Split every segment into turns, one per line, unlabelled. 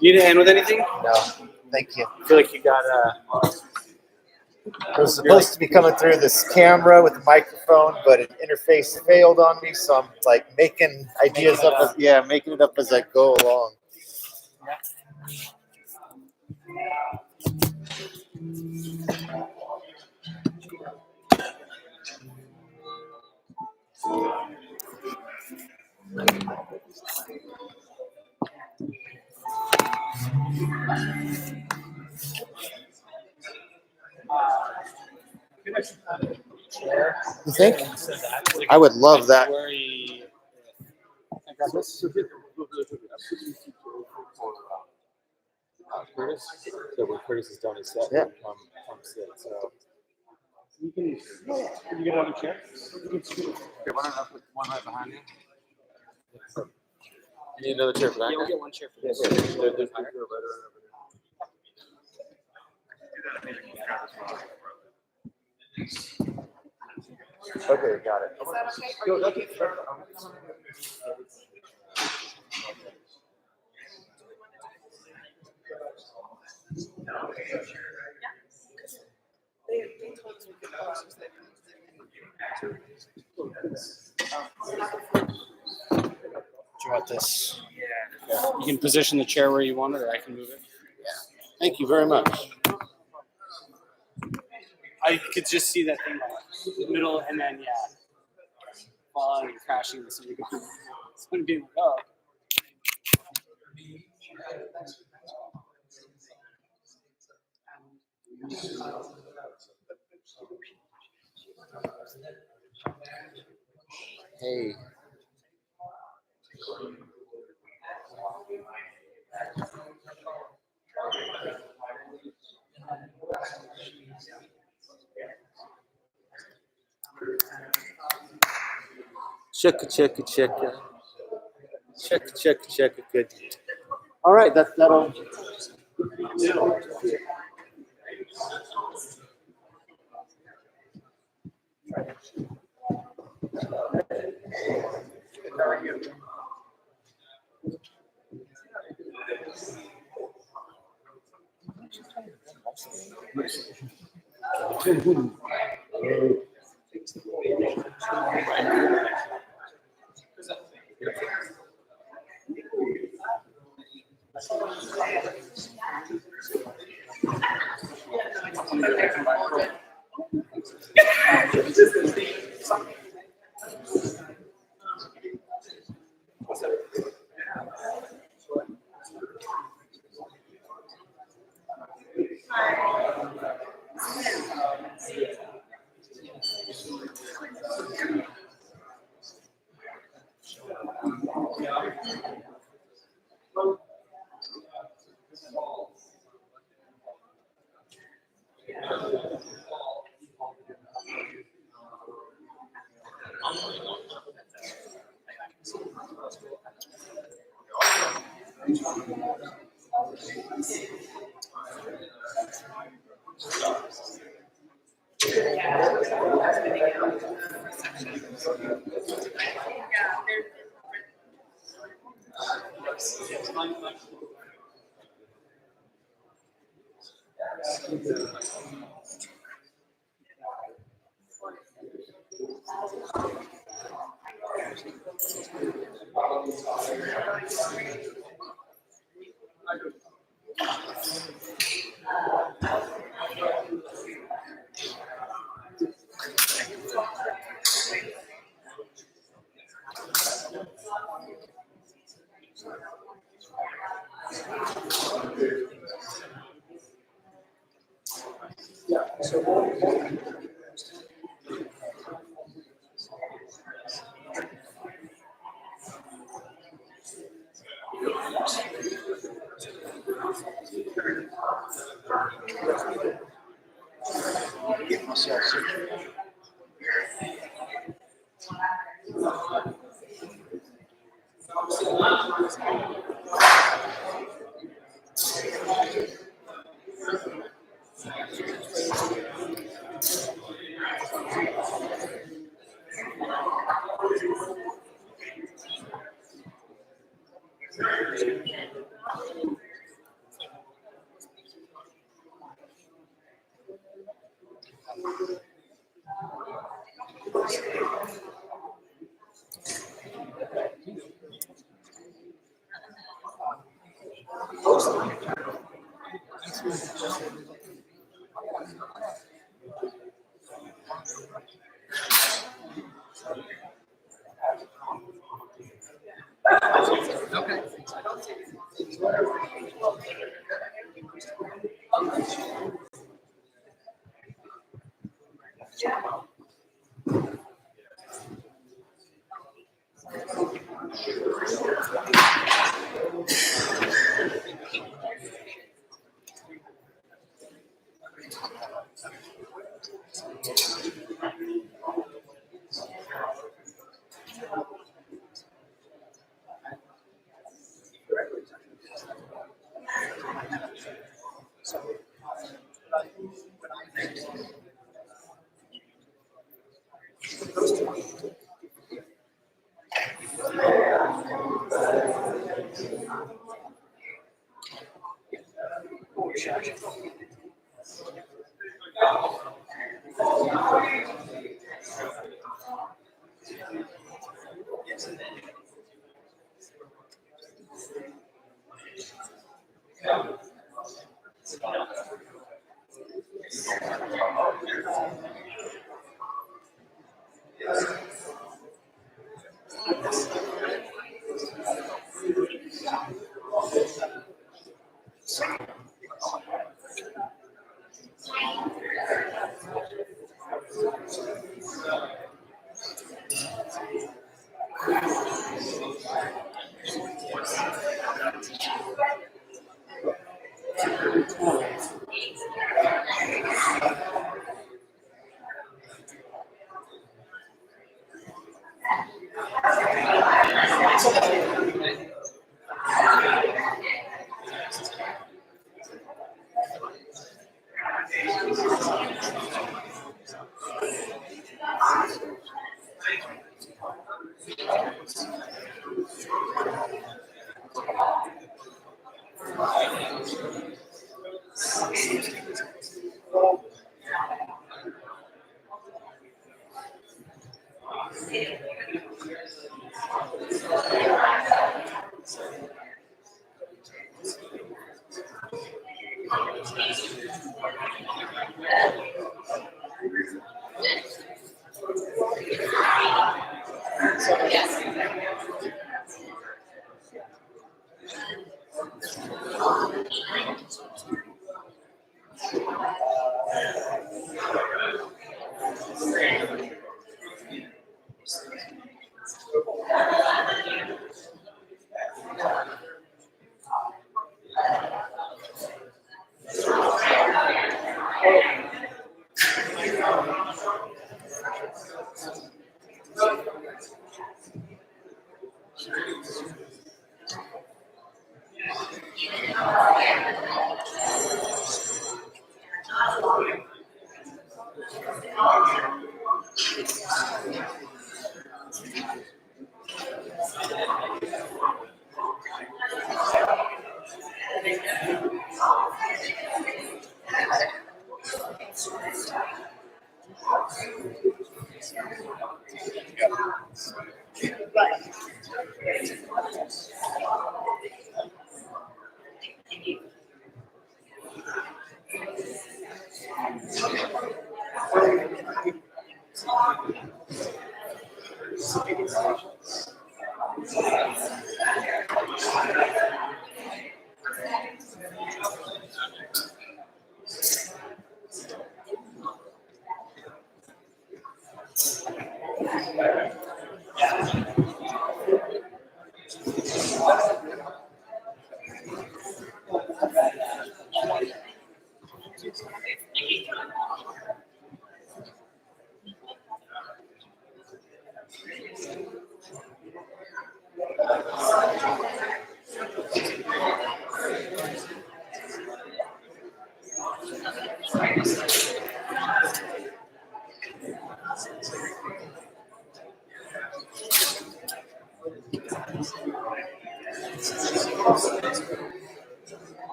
You need a hand with anything?
No, thank you.
I feel like you got
It was supposed to be coming through this camera with the microphone, but an interface failed on me, so I'm like making ideas up as making it up as I go along. You think? I would love that.
Curtis. So when Curtis is done his set,
Yeah.
come sit. So
you can get another chair. Okay, why don't I put one right behind you?
you need another chair for that.
Yeah, we'll get one chair for this.
There's
Okay, got it.
Is that okay? They told us we could post
Do you want this?
Yeah. You can position the chair where you want it, or I can move it.
Thank you very much.
I could just see that thing in the middle, and then falling and crashing. So you can someone being like, oh.
Hey. Check. Good. All right, that'll.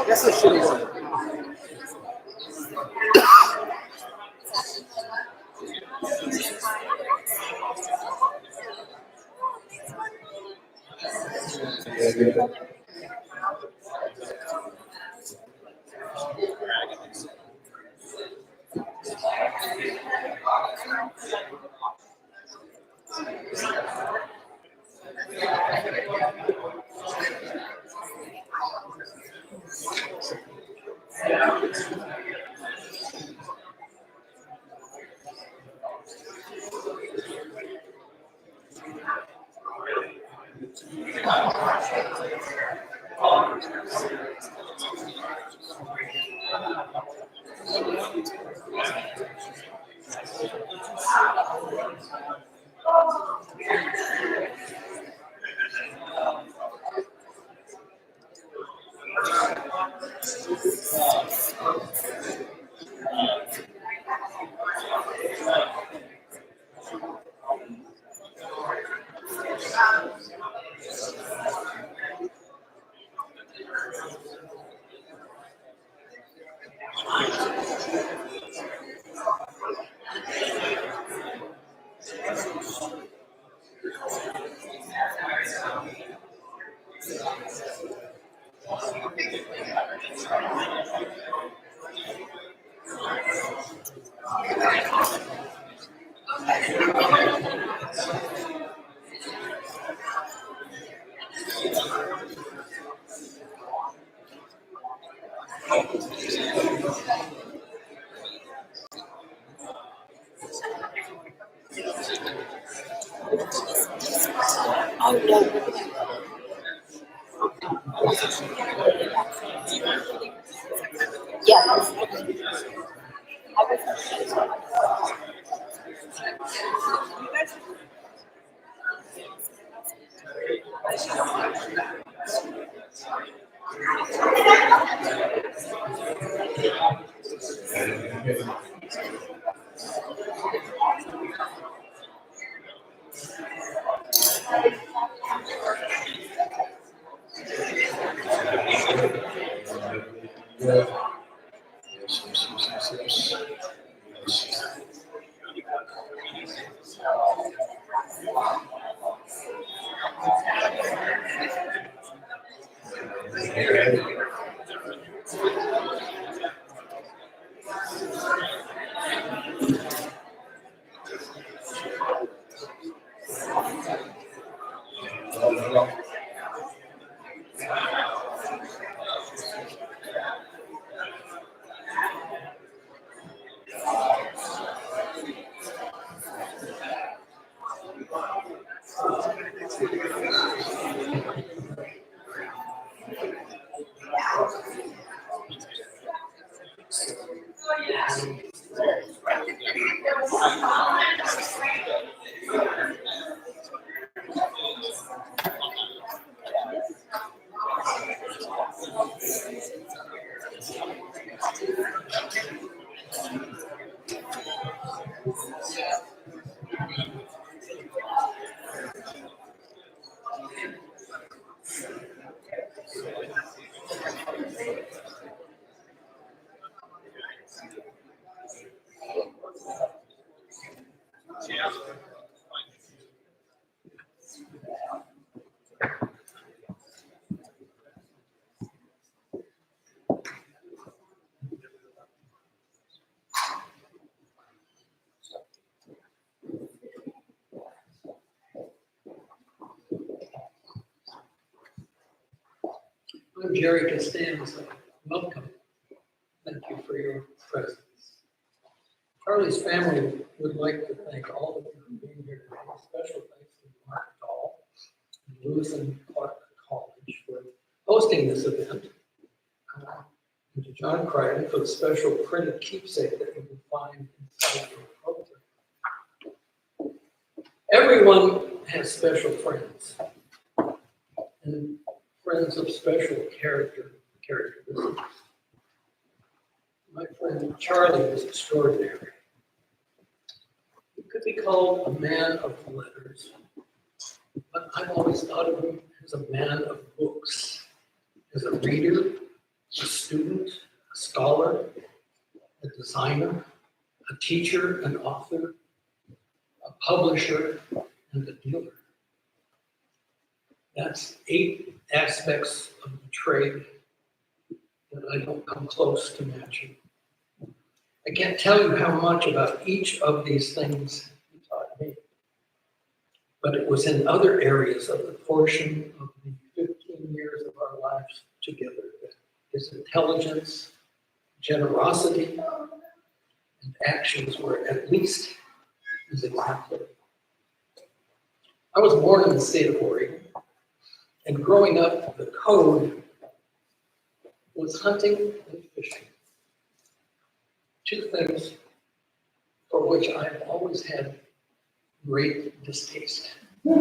That's a shitty one.
I'm Jerry Costanza. Welcome. Thank you for your presence. Charlie's family would like to thank all of you for being here today. Special thanks to Mark Dahl and Lewis and Clark College for hosting this event. And to John Crichton for the special printed keepsake that you can find inside your program. Everyone has special friends and friends of special characteristics. My friend Charlie was extraordinary. He could be called a man of letters, but I've always thought of him as a man of books, as a reader, a student, a scholar, a designer, a teacher, an author, a publisher, and a dealer. That's 8 aspects of the trade that I don't come close to matching. I can't tell you how much about each of these things he taught me, but it was in other areas of the portion of the 15 years of our lives together that his intelligence, generosity, and actions were at least as exemplary. I was born in the state of Oregon, and growing up, the code was hunting and fishing. 2 things for which I've always had great distaste. They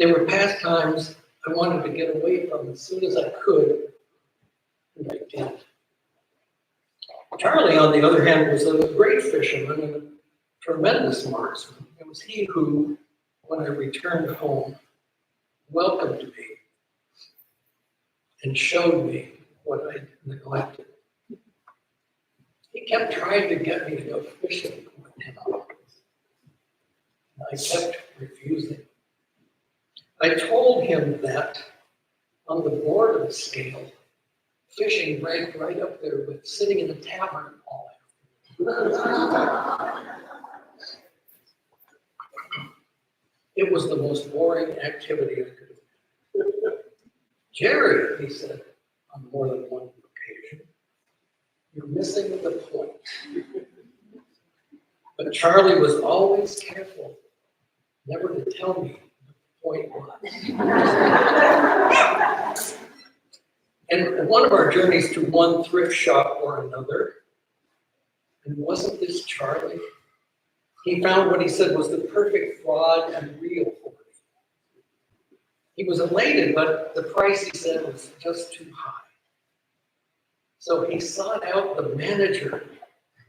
were pastimes I wanted to get away from as soon as I could, and I did. Charlie, on the other hand, was a great fisherman and a tremendous marksman. It was he who, when I returned home, welcomed me and showed me what I neglected. He kept trying to get me to go fishing with him. I kept refusing. I told him that on the board of the scale, fishing ranked right up there with sitting in a tavern all afternoon. It was the most boring activity I could have done. Jerry, he said on more than one occasion, you're missing the point. But Charlie was always careful never to tell me what the point was. And one of our journeys to one thrift shop or another, and wasn't this Charlie? He found what he said was the perfect fraud and reel for me. He was elated, but the price, he said, was just too high. So he sought out the manager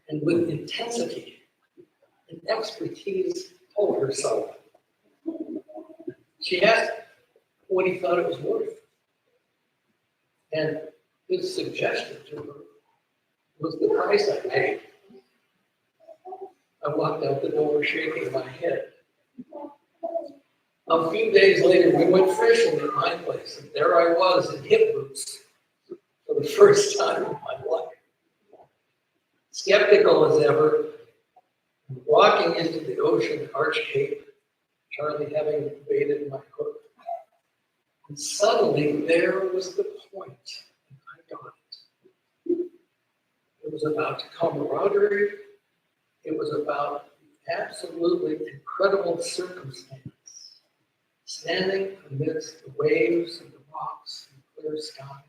and with intensity and expertise told her so. She asked what he thought it was worth. And his suggestion to her was the price I paid. I walked out the door shaking my head. A few days later, we went fishing at my place, and there I was in hip boots for the first time in my life. Skeptical as ever, walking into the ocean at Arch Cape, Charlie having baited my hook. And suddenly, there was the point, and I got it. It was about camaraderie. It was about absolutely incredible circumstance. Standing amidst the waves and the rocks and clear sky.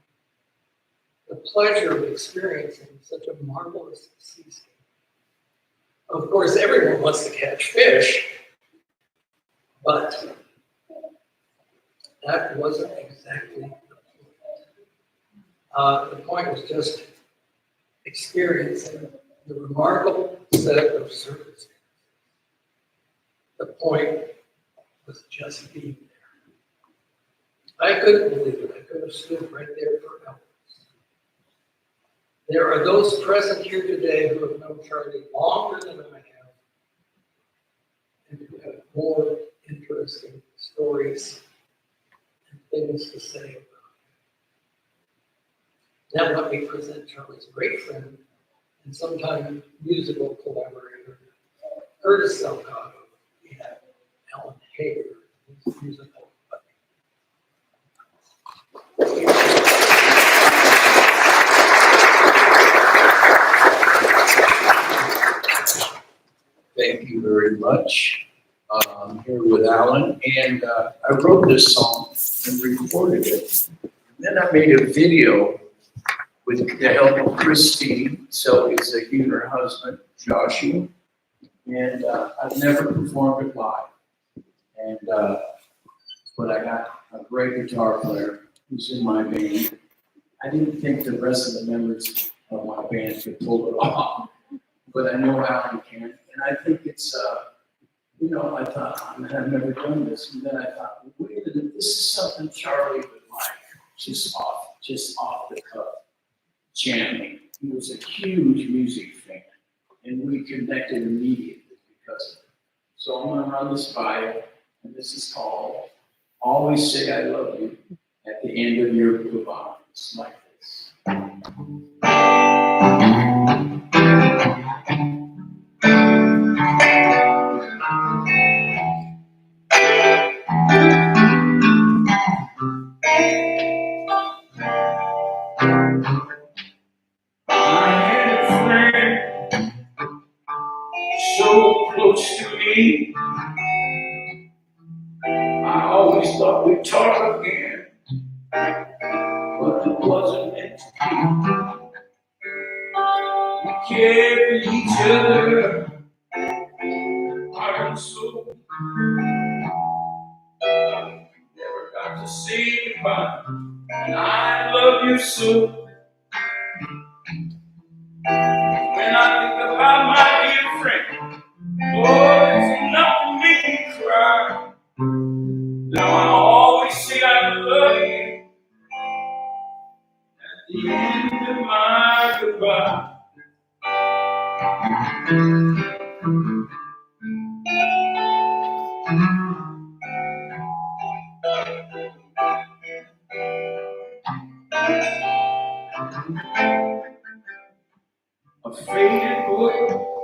The pleasure of experiencing such a marvelous seascape. Of course, everyone wants to catch fish, but that wasn't exactly the point. The point was just experiencing the remarkable set of circumstances. The point was just being there. I couldn't believe it. I could have stood right there for hours. There are those present here today who have known Charlie longer than I have, and who have more interesting stories and things to say about him. Now let me present Charlie's great friend and sometime musical collaborator, Curtis Delgado. We have Alan Hager, his musical buddy. very much. I'm here with Alan, and I wrote this song and recorded it. Then I made a video with the help of Christine, Selby's and her husband, Joshua. And I've never performed it live. And but I got a great guitar player who's in my band. I didn't think the rest of the members of my band could pull it off, but I know Alan can. And I think it's, you know, I thought, I've never done this. And then I thought, wait a minute, this is something Charlie would like, just off the cuff, jamming. He was a huge music fan, and we connected immediately because of it. So I'm gonna run this by you, and this is called Always Say I Love You at the End of Your Goodbye. It's like this. I had a friend so close to me. I always thought we'd talk again, but it wasn't meant to be. We cared for each other, heart and soul. Never got to say goodbye, and I love you so. When I think about my dear friend, oh, it's enough to make me cry. Now I always say I love you at the end of my goodbye. A faded book,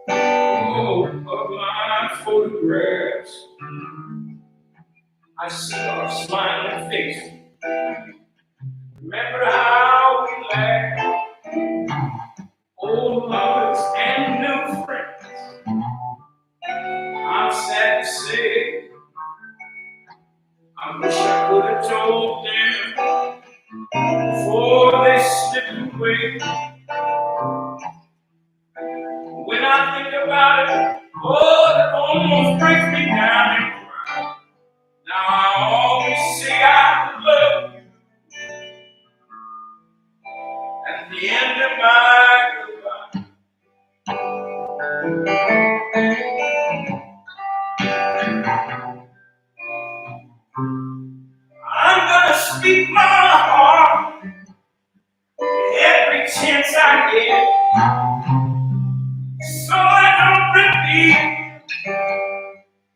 oh, of my photographs. I see our smiling faces. Remember how we laughed, old lovers and new friends. I'm sad to say, I wish I could have told them before they slipped away. When I think about it, oh, it almost breaks me down and cry. Now I always say I love you at the end of my goodbye. I'm gonna speak my heart every chance I get, so I don't repeat,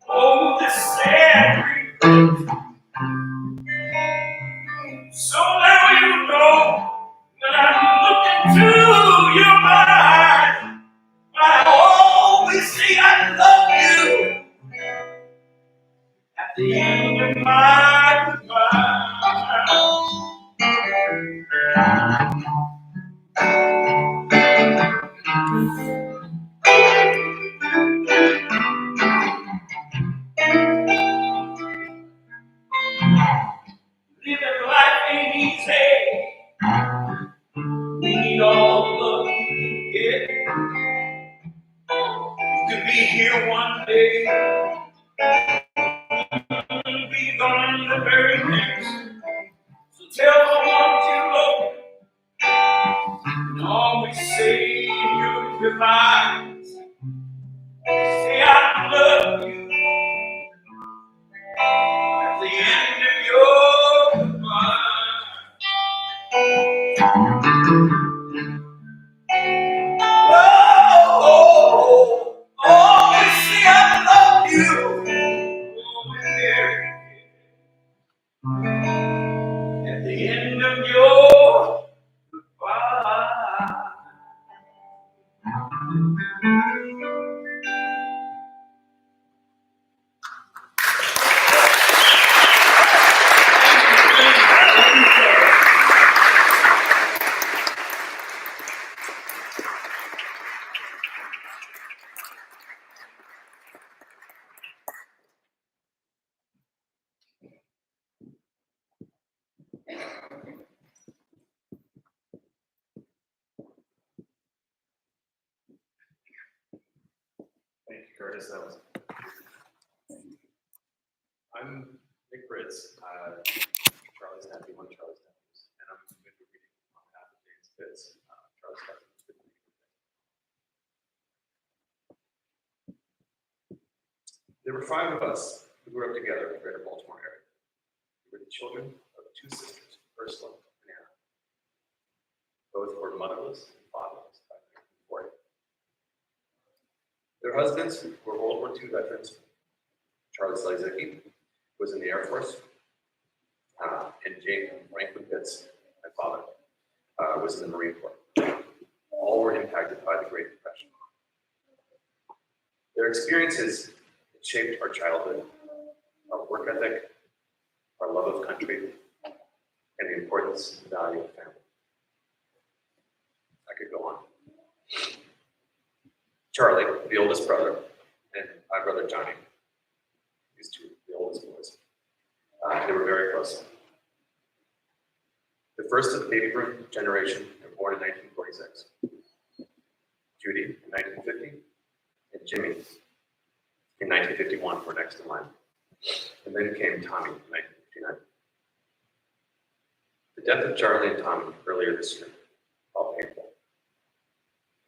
oh, this sad regret. So now you know that I'm looking through your eyes. I always say I love you at the end of my goodbye. Living life ain't easy. We need all the love we can get. You could be here one day, be gone the very next. So tell the ones you love and always say in your goodbyes, say I love you at the end of your goodbye. Oh, always say I love you. At the end of your goodbye.
Curtis, that was. I'm Nick Fritz, Charlie's nephew, one of Charlie's nephews, and I'm going to be reading on behalf of James Fitz, Charlie's cousin. There were 5 of us who grew up together in the greater Baltimore area. We were the children of 2 sisters, Ursula and Anna. Both were motherless and fatherless by 1940. Their husbands were World War II veterans. Charlie Slazicki was in the Air Force, and Jane Franklin Pitts, my father, was in the Marine Corps. All were impacted by the Great Depression. Their experiences shaped our childhood, our work ethic, our love of country, and the importance and value of family. I could go on. Charlie, the oldest brother, and my brother Johnny, these 2, the oldest boys, they were very close. The first of the baby boom generation were born in 1946. Judy in 1950, and Jimmy in 1951 were next in line. And then came Tommy in 1959. The death of Charlie and Tommy earlier this year, felt painful.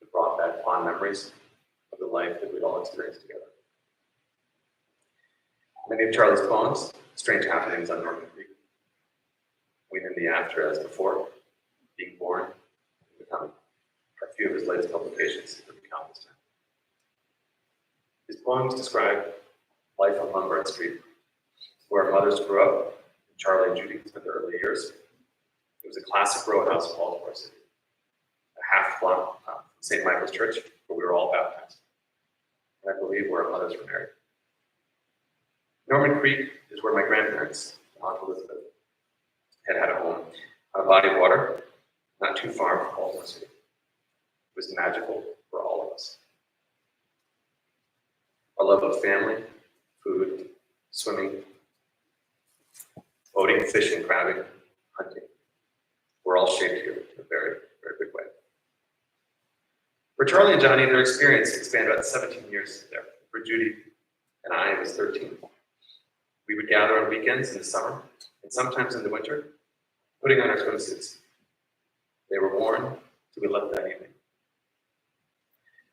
It brought back fond memories of the life that we'd all experienced together. Many of Charlie's poems, Strange Happenings on Norman Creek, we named the after as before, being born, and becoming, are a few of his latest publications that we count this time. His poems describe life on Lombard Street, where our mothers grew up, and Charlie and Judy spent their early years. It was a classic row house in Baltimore City, a half block from St. Michael's Church, where we were all baptized. And I believe where our mothers were married. Norman Creek is where my grandparents, Aunt Elizabeth, had a home on a body of water, not too far from Baltimore City. It was magical for all of us. Our love of family, food, swimming, boating, fishing, crabbing, hunting, were all shaped here in a very, very big way. For Charlie and Johnny, their experience spanned about 17 years there. For Judy and I, it was 13. We would gather on weekends in the summer, and sometimes in the winter, putting on our swimsuits. They were worn till we left that evening.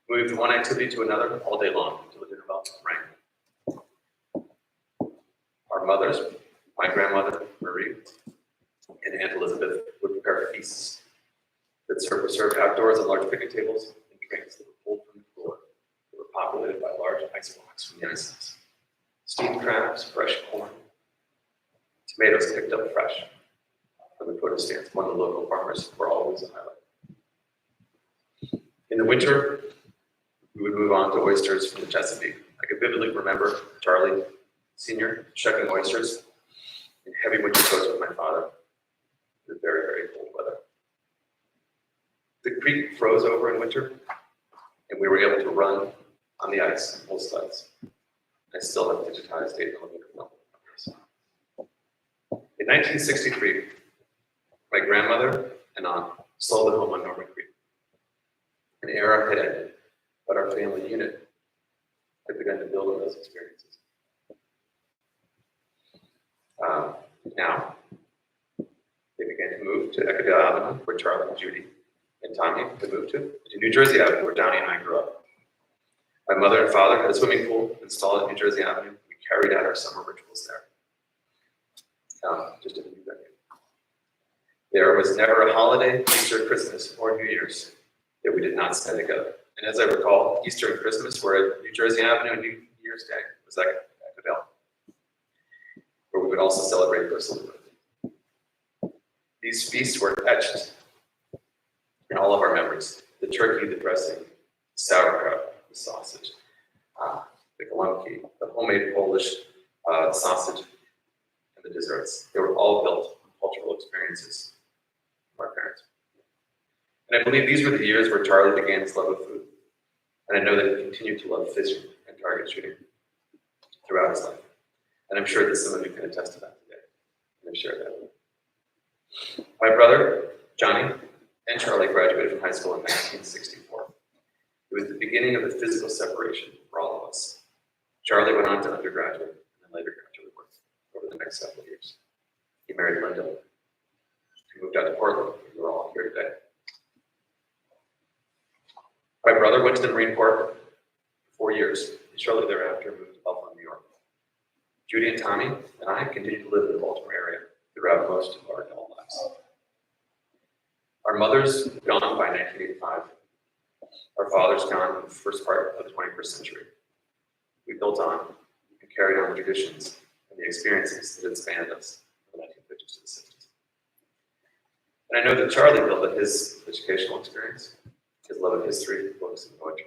We moved from one activity to another all day long until the dinner bell rang. Our mothers, my grandmother, Marie, and Aunt Elizabeth would prepare feasts that were served outdoors on large picnic tables and drinks that were pulled from the floor that were populated by large ice blocks from the ice house. Steamed crabs, fresh corn, tomatoes picked up fresh from the produce stands. One of the local farmers were always a highlight. In the winter, we would move on to oysters from the Chesapeake. I could vividly remember Charlie Sr. shucking oysters in heavy winter coats with my father in the very, very cold weather. The creek froze over in winter, and we were able to run on the ice and pull sleds. I still have digitized 8mm film. In 1963, my grandmother and aunt sold the home on Norman Creek. An era had ended, but our family unit had begun to build on those experiences. Now, they began to move to Eckerdale Avenue, where Charlie and Judy and Tommy had moved to New Jersey Avenue, where Johnny and I grew up. My mother and father had a swimming pool installed at New Jersey Avenue. We carried out our summer rituals there. Just a few seconds. There was never a holiday, Easter, Christmas, or New Year's that we did not spend together. And as I recall, Easter and Christmas were at New Jersey Avenue, and New Year's Day was at Eckerdale, where we would also celebrate Ursula's birthday. These feasts were etched in all of our memories. The turkey, the dressing, the sauerkraut, the sausage, the galunki, the homemade Polish sausage, and the desserts. They were all built on cultural experiences of our parents. And I believe these were the years where Charlie began his love of food. And I know that he continued to love fishing and target shooting throughout his life. And I'm sure that some of you can attest to that today. And I've shared that with you. My brother, Johnny, and Charlie graduated from high school in 1964. It was the beginning of the physical separation for all of us. Charlie went on to undergraduate and then later graduate work over the next several years. He married Linda. He moved out to Portland. We're all here today. My brother went to the Marine Corps for 4 years, and shortly thereafter moved to Buffalo, New York. Judy and Tommy and I continued to live in the Baltimore area throughout most of our adult lives. Our mother's gone by 1985. Our father's gone in the first part of the 21st century. We built on and carried on the traditions and the experiences that had spanned us from the 1950s to the 60s. And I know that Charlie built on his educational experience, his love of history, books, and poetry.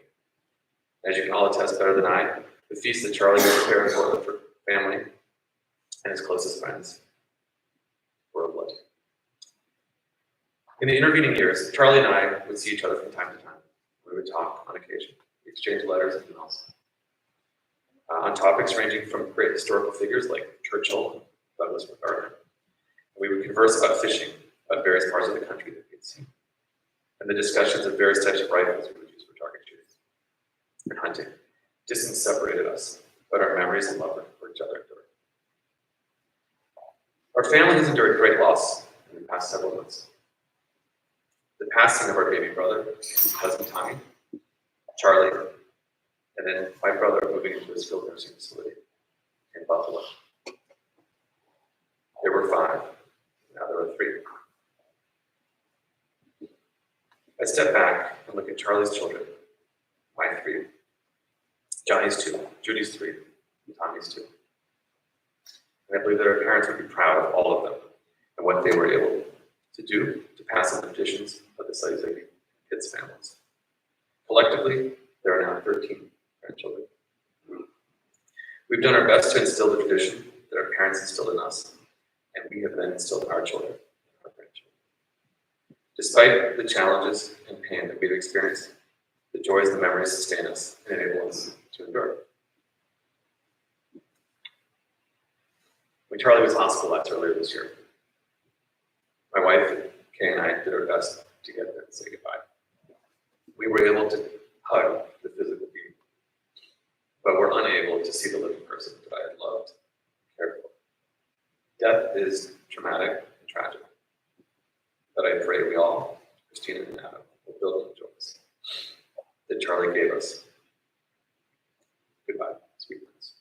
As you can all attest better than I, the feast that Charlie would prepare in Portland for family and his closest friends were a blood. In the intervening years, Charlie and I would see each other from time to time. We would talk on occasion, exchange letters and emails on topics ranging from great historical figures like Churchill and Douglas MacArthur. And we would converse about fishing, about various parts of the country that we had seen, and the discussions of various types of rifles we would use for target shooting and hunting. Distance separated us, but our memories and love for each other endured. Our family has endured great loss in the past several months. The passing of our baby brother, his cousin Tommy, Charlie, and then my brother moving into a skilled nursing facility in Buffalo. There were 5, now there are 3. I step back and look at Charlie's children, my 3, Johnny's 2, Judy's 3, and Tommy's 2. And I believe that our parents would be proud of all of them and what they were able to do to pass on the traditions of the Sayzaki kids' families. Collectively, there are now 13 grandchildren. We've done our best to instill the tradition that our parents instilled in us, and we have then instilled in our children and our grandchildren. Despite the challenges and pain that we've experienced, the joys and the memories sustain us and enable us to endure. When Charlie was hospitalized earlier this year, my wife, Kay, and I did our best to get there and say goodbye. We were able to hug the physical being, but we're unable to see the living person that I had loved and cared for. Death is traumatic and tragic, but I pray we all, Christina and Adam, will build on the joys that Charlie gave us. Goodbye, sweet ones.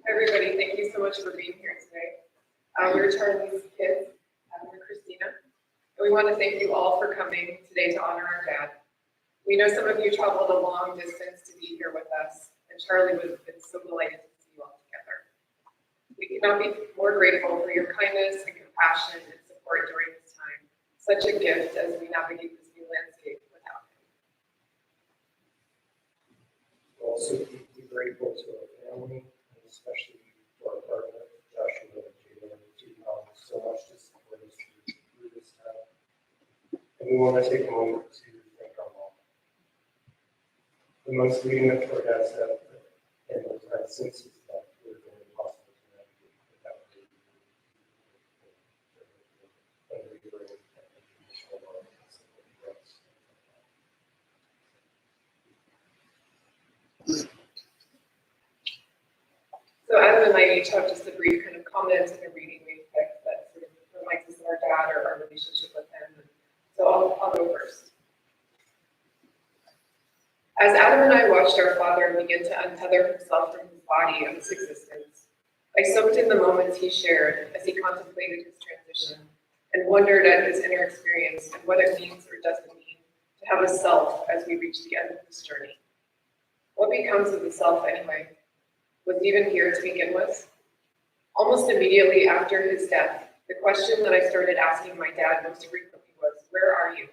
Everybody, thank you so much for being here today. We're Charlie's kids, Adam and Christina, and we want to thank you all for coming today to honor our dad. We know some of you traveled a long distance to be here with us, and Charlie would have been so delighted to see you all together. We cannot be more grateful for your kindness and compassion and support during this time. Such a gift as we navigate this new landscape without him.
We're also deeply grateful to our family, and especially to our partner, Joshua and Jayla, who did so much to support us through this time. And we want to take a moment to thank our mom. The months leading up to our dad's death and the time since his death would have been impossible to navigate without her. And we bring unconditional love and support for us.
So Adam and I each have just a brief kind of comment and a reading we've picked that sort of reminds us of our dad or our relationship with him. So I'll go first. As Adam and I watched our father begin to untether himself from his body and his existence, I soaked in the moments he shared as he contemplated his transition and wondered at his inner experience and what it means or doesn't mean to have a self as we reach the end of this journey. What becomes of the self anyway? Was he even here to begin with? Almost immediately after his death, the question that I started asking my dad most frequently was, where are you?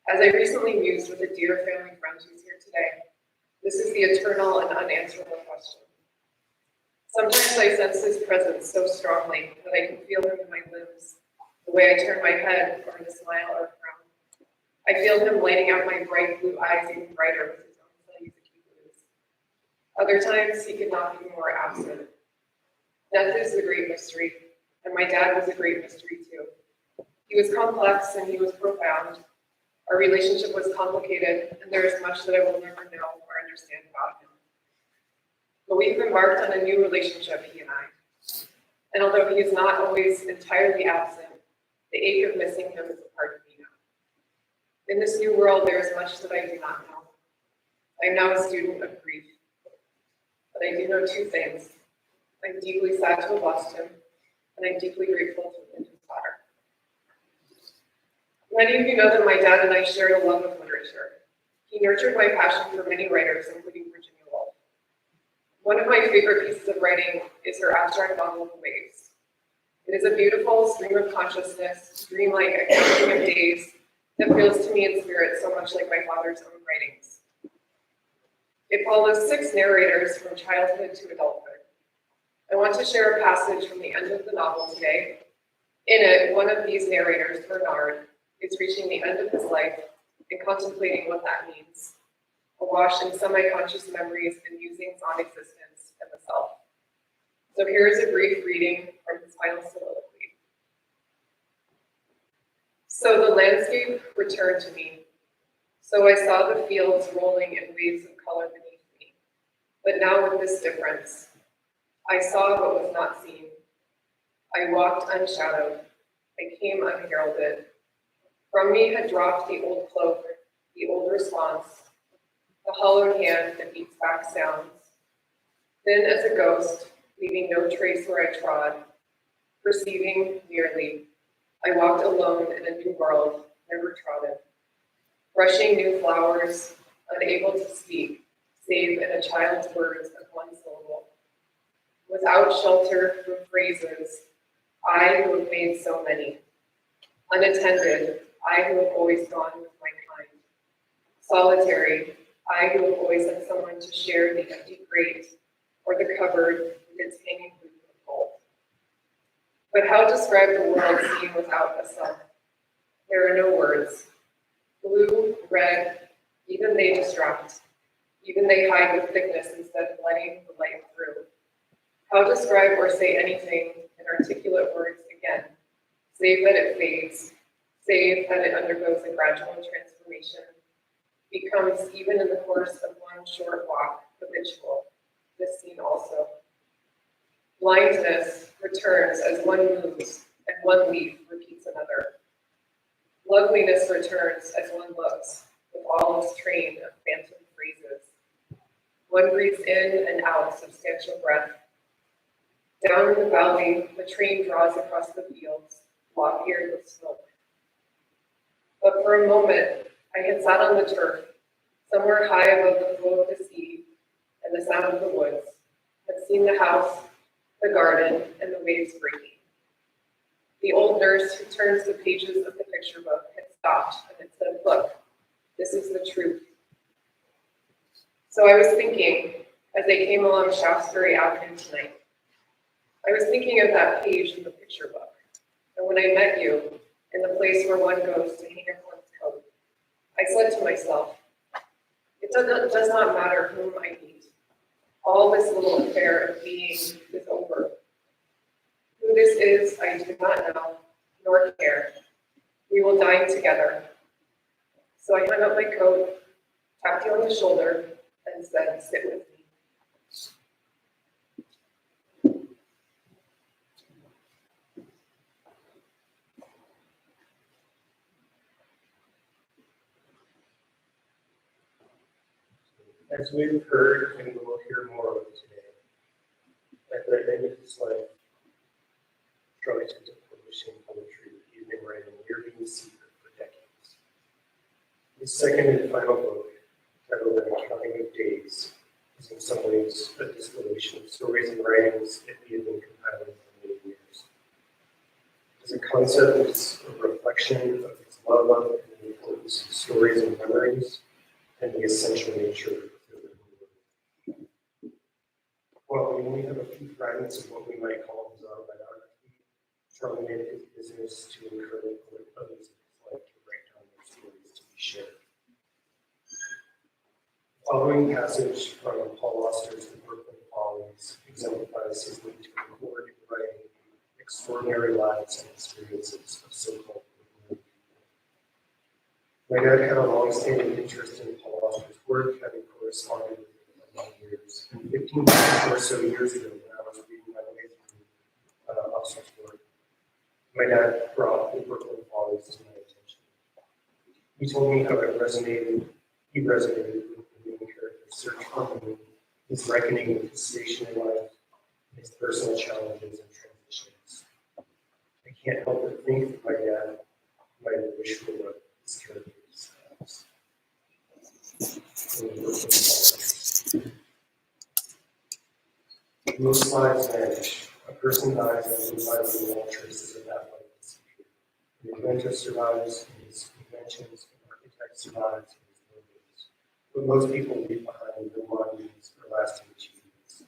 As I recently mused with a dear family friend who's here today, this is the eternal and unanswerable question. Sometimes I sense his presence so strongly that I can feel him in my limbs, the way I turn my head or in a smile or a frown. I feel him lighting up my bright blue eyes even brighter with his own cellular blues. Other times, he could not be more absent. Death is the great mystery, and my dad was a great mystery too. He was complex and he was profound. Our relationship was complicated, and there is much that I will never know or understand about him. But we've embarked on a new relationship, he and I. And although he is not always entirely absent, the ache of missing him is a part of me now. In this new world, there is much that I do not know. I am now a student of grief. But I do know two things. I'm deeply sad to have lost him, and I'm deeply grateful to have been his daughter. Many of you know that my dad and I shared a love of literature. He nurtured my passion for many writers, including Virginia Woolf. One of my favorite pieces of writing is her abstract novel, The Waves. It is a beautiful stream of consciousness, dreamlike accounting of days that feels to me in spirit so much like my father's own writings. It follows 6 narrators from childhood to adulthood. I want to share a passage from the end of the novel today. In it, one of these narrators, Bernard, is reaching the end of his life and contemplating what that means, awash in semi-conscious memories and musings on existence and the self. So here is a brief reading from his final soliloquy. So the landscape returned to me. So I saw the fields rolling in waves of color beneath me. But now with this difference, I saw what was not seen. I walked unshadowed. I came unheralded. From me had dropped the old cloak, the old response, the hollowed hand that beats back sounds. Then as a ghost, leaving no trace where I trod, perceiving merely, I walked alone in a new world, never trodden. Brushing new flowers, unable to speak, save in a child's words of one syllable. Without shelter from phrases, I who have made so many. Unattended, I who have always gone with my kind. Solitary, I who have always had someone to share the empty grate or the cupboard with its hanging roof of gold. But how describe the world seen without a sun? There are no words. Blue, red, even they distract. Even they hide with thickness instead of letting the light through. How describe or say anything in articulate words again, save that it fades, save that it undergoes a gradual transformation, becomes, even in the course of one short walk, habitual, this scene also. Blindness returns as one moves, and one leaf repeats another. Loveliness returns as one looks, with all its train of phantom phrases. One breathes in and out substantial breath. Down in the valley, the train draws across the fields, log-eared with smoke. But for a moment, I had sat on the turf, somewhere high above the flow of the sea and the sound of the woods, had seen the house, the garden, and the waves breaking. The old nurse who turns the pages of the picture book had stopped and had said, "Look, this is the truth." So I was thinking, as I came along Shaftesbury Avenue tonight, I was thinking of that page in the picture book. And when I met you, in the place where one goes to hang up one's coat, I said to myself, it does not matter whom I meet. All this little affair of being is over. Who this is, I do not know, nor care. We will dine together. So I hung up my coat, tapped you on the shoulder, and said, sit with me.
As we've heard and will hear more of today, at the end of his life, Troy took to publishing poetry he'd been writing nearly in secret for decades. His second and final book, titled An Accounting of Days, is in some ways a distillation of stories and writings that he had been compiling for many years. As a concept, it's a reflection of his love of and the importance of stories and memories, and the essential nature of the written word. Well, we only have a few fragments of what we might call his autobiography. Charlie made it his business to encourage others in his life to write down their stories to be shared. The following passage from Paul Auster's The devices need to record and write extraordinary lives and experiences of so-called ordinary people. My dad had a long-standing interest in Paul Auster's work, having corresponded with him for many years. And 15 or so years ago, when I was reading my way through Auster's work, my dad brought the Brooklyn Follies to my attention. He told me how he resonated with the main character's search for meaning, his reckoning with his station in life, his personal challenges and transitions. I can't help but think that my dad might have wished for what his character describes. Most lives vanish. A person dies and little by little all traces of that life disappear. The inventor survives, and his inventions, and architect survives, and his buildings. But most people leave behind no monuments or lasting achievements.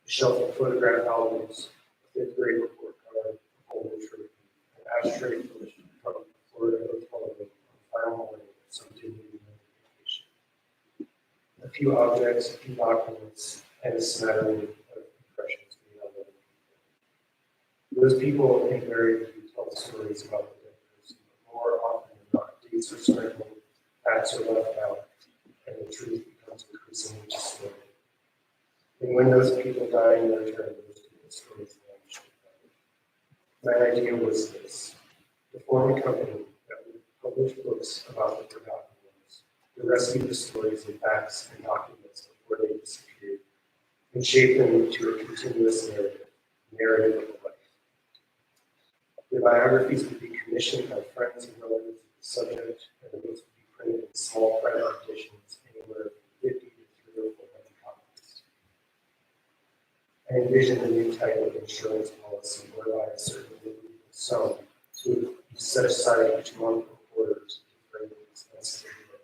A shelf of photograph albums, a fifth grade report card, a golden trophy, an ashtray from Florida hotel room on final morning of some dignity notification. A few objects, a few documents, and a smattering of impressions made on other people. Those people invariably tell stories about the dead person, but more often than not, dates are scrambled, facts are left out, and the truth becomes increasingly distorted. And when those people die in their turn, those people's stories vanish. My idea was this: to form a company that would publish books about the forgotten ones, to rescue the stories and facts and documents before they disappeared, and shape them into a continuous narrative of life. The biographies would be commissioned by friends and relatives of the subject, and the books would be printed in small private editions, anywhere from 50 to 300 or 400 copies. I envisioned a new type of insurance policy whereby a certain sum would be set aside each month or quarter to defray the expenses of the book.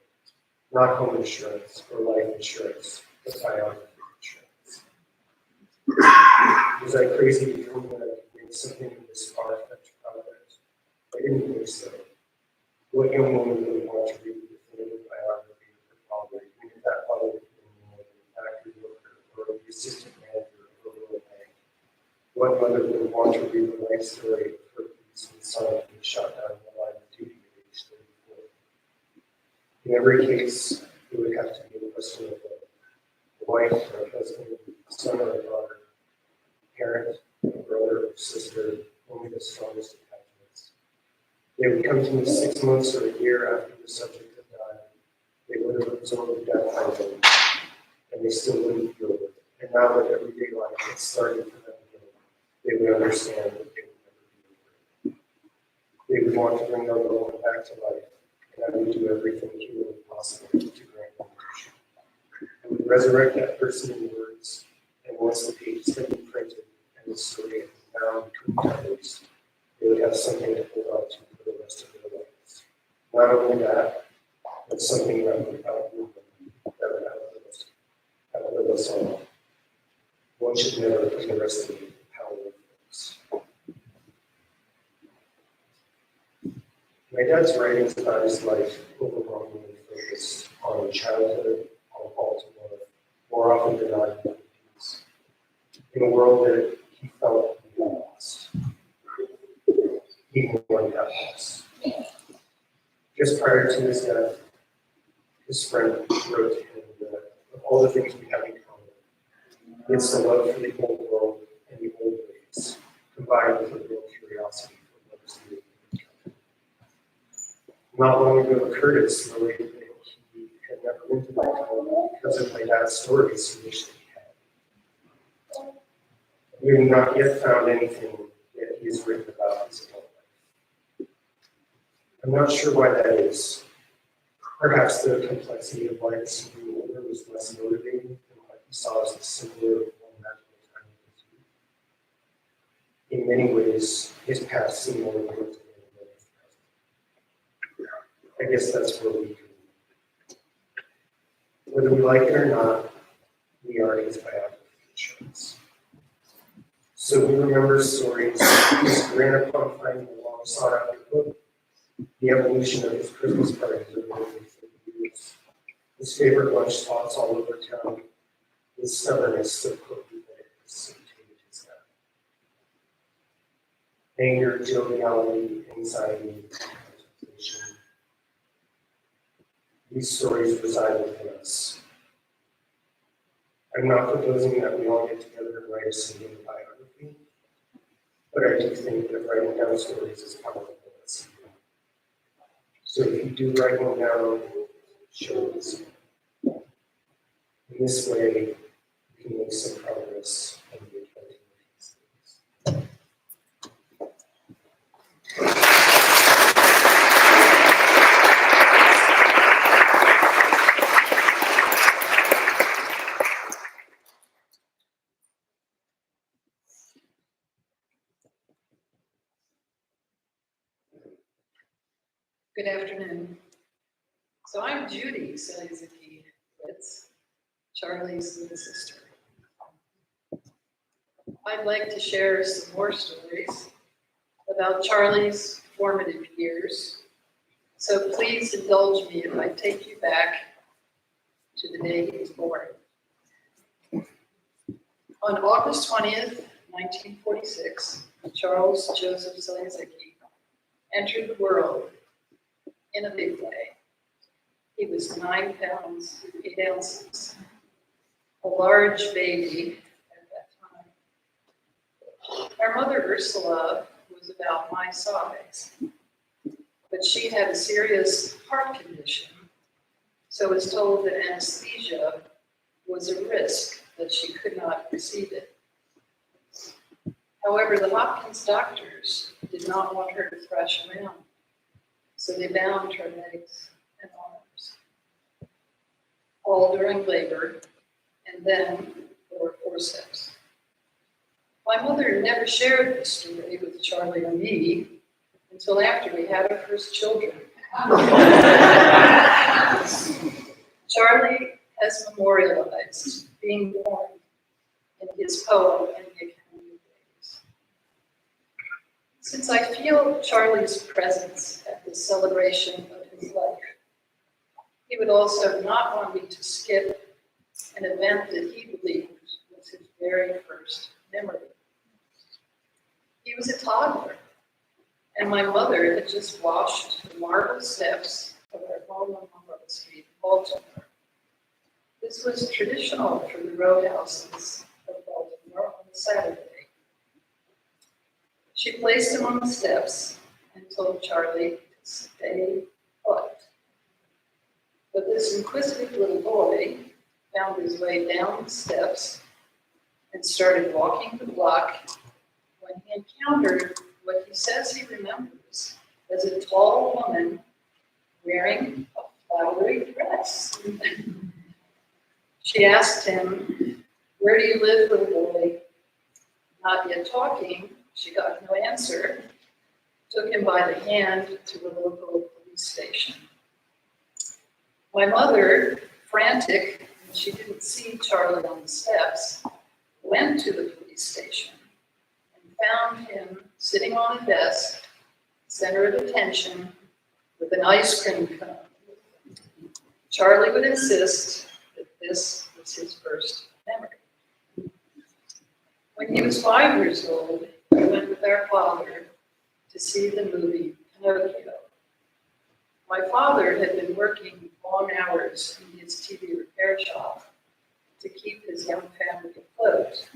Not home insurance or life insurance, but biography insurance. Was I crazy to think that I could make something of this far-fetched project? I didn't think so. What young woman would want to read the definitive biography of her father, even if that father had been more than a factory worker or the assistant manager of a rural bank? What mother would want to read the life story of her policeman son being shot down in the line of duty at age 34? In every case, it would have to be a question of a wife or a husband, a son or a daughter, a parent, a brother or sister, only the strongest attachments. They would come to me 6 months or a year after the subject had died. They would have absorbed death by then, and they still wouldn't feel it. And now that everyday life had started for them again, they would understand that they would never be over. They would want to bring their loved one back to life, and I would do everything humanly possible to grant them permission. I would resurrect that person in words, and once the pages had been printed and the story had been bound between covers, they would have something to hold on to for the rest of their lives. Not only that, but something that would outlive them, that would outlive us all. One should never underestimate the power of books. My dad's writings about his life overwhelmingly focused on childhood, on Baltimore, more often than not in peace. In a world that he felt he had lost. Even when he got lost. Just prior to his death, his friend wrote to him that of all the things we have in common, it's the love for the old world and the old ways, combined with a real curiosity for what is new. Not long ago, Curtis related that he had never been to my home because of my dad's stories he wished that he had. We have not yet found anything that he has written about his adult life. I'm not sure why that is. Perhaps the complexity of life as he grew older was less motivating than what he saw as the simpler, more magical time of his youth. In many ways, his past seemed more real to him than his present. I guess that's where we come. Whether we like it or not, we are his biography insurance. So we remember stories he ran upon finding a long sought after book, the evolution of his Christmas parties over the 30 years, his favorite lunch spots all over town, his stubbornness so quickly that it precipitated his death. anger, joviality, anxiety, contemplation. These stories reside within us. I'm not proposing that we all get together and write a single biography, but I do think that writing down stories is powerful. So if you do write one down, show us. In this way, we can make some progress on the accounting of these things.
Good afternoon. So I'm Judy Selezicki Ritz, Charlie's little sister. I'd like to share some more stories about Charlie's formative years. So please indulge me if I take you back to the day he was born. On August 20th, 1946, Charles Joseph Selezicki entered the world in a big way. He was 9 pounds, 8 ounces, a large baby at that time. Our mother, Ursula, was about my size, but she had a serious heart condition, so was told that anesthesia was a risk, that she could not receive it. However, the Hopkins doctors did not want her to thrash around, so they bound her legs and arms, all during labor, and then lower forceps. My mother never shared this story with Charlie or me until after we had our first children. Charlie has memorialized being born in his poem, In the Accounting of Days. Since I feel Charlie's presence at this celebration of his life, he would also not want me to skip an event that he believed was his very first memory. He was a toddler, and my mother had just washed the marble steps of our home on Monroe Street, Baltimore. This was traditional for the row houses of Baltimore on a Saturday. She placed him on the steps and told Charlie to stay put. But this inquisitive little boy found his way down the steps and started walking the block when he encountered what he says he remembers as a tall woman wearing a flowery dress. She asked him, "Where do you live, little boy?" Not yet talking, she got no answer, took him by the hand to a local police station. My mother, frantic, when she didn't see Charlie on the steps, went to the police station and found him sitting on a desk, center of attention, with an ice cream cone. Charlie would insist that this was his first memory. When he was 5 years old, we went with our father to see the movie Pinocchio. My father had been working long hours in his TV repair shop to keep his young family afloat.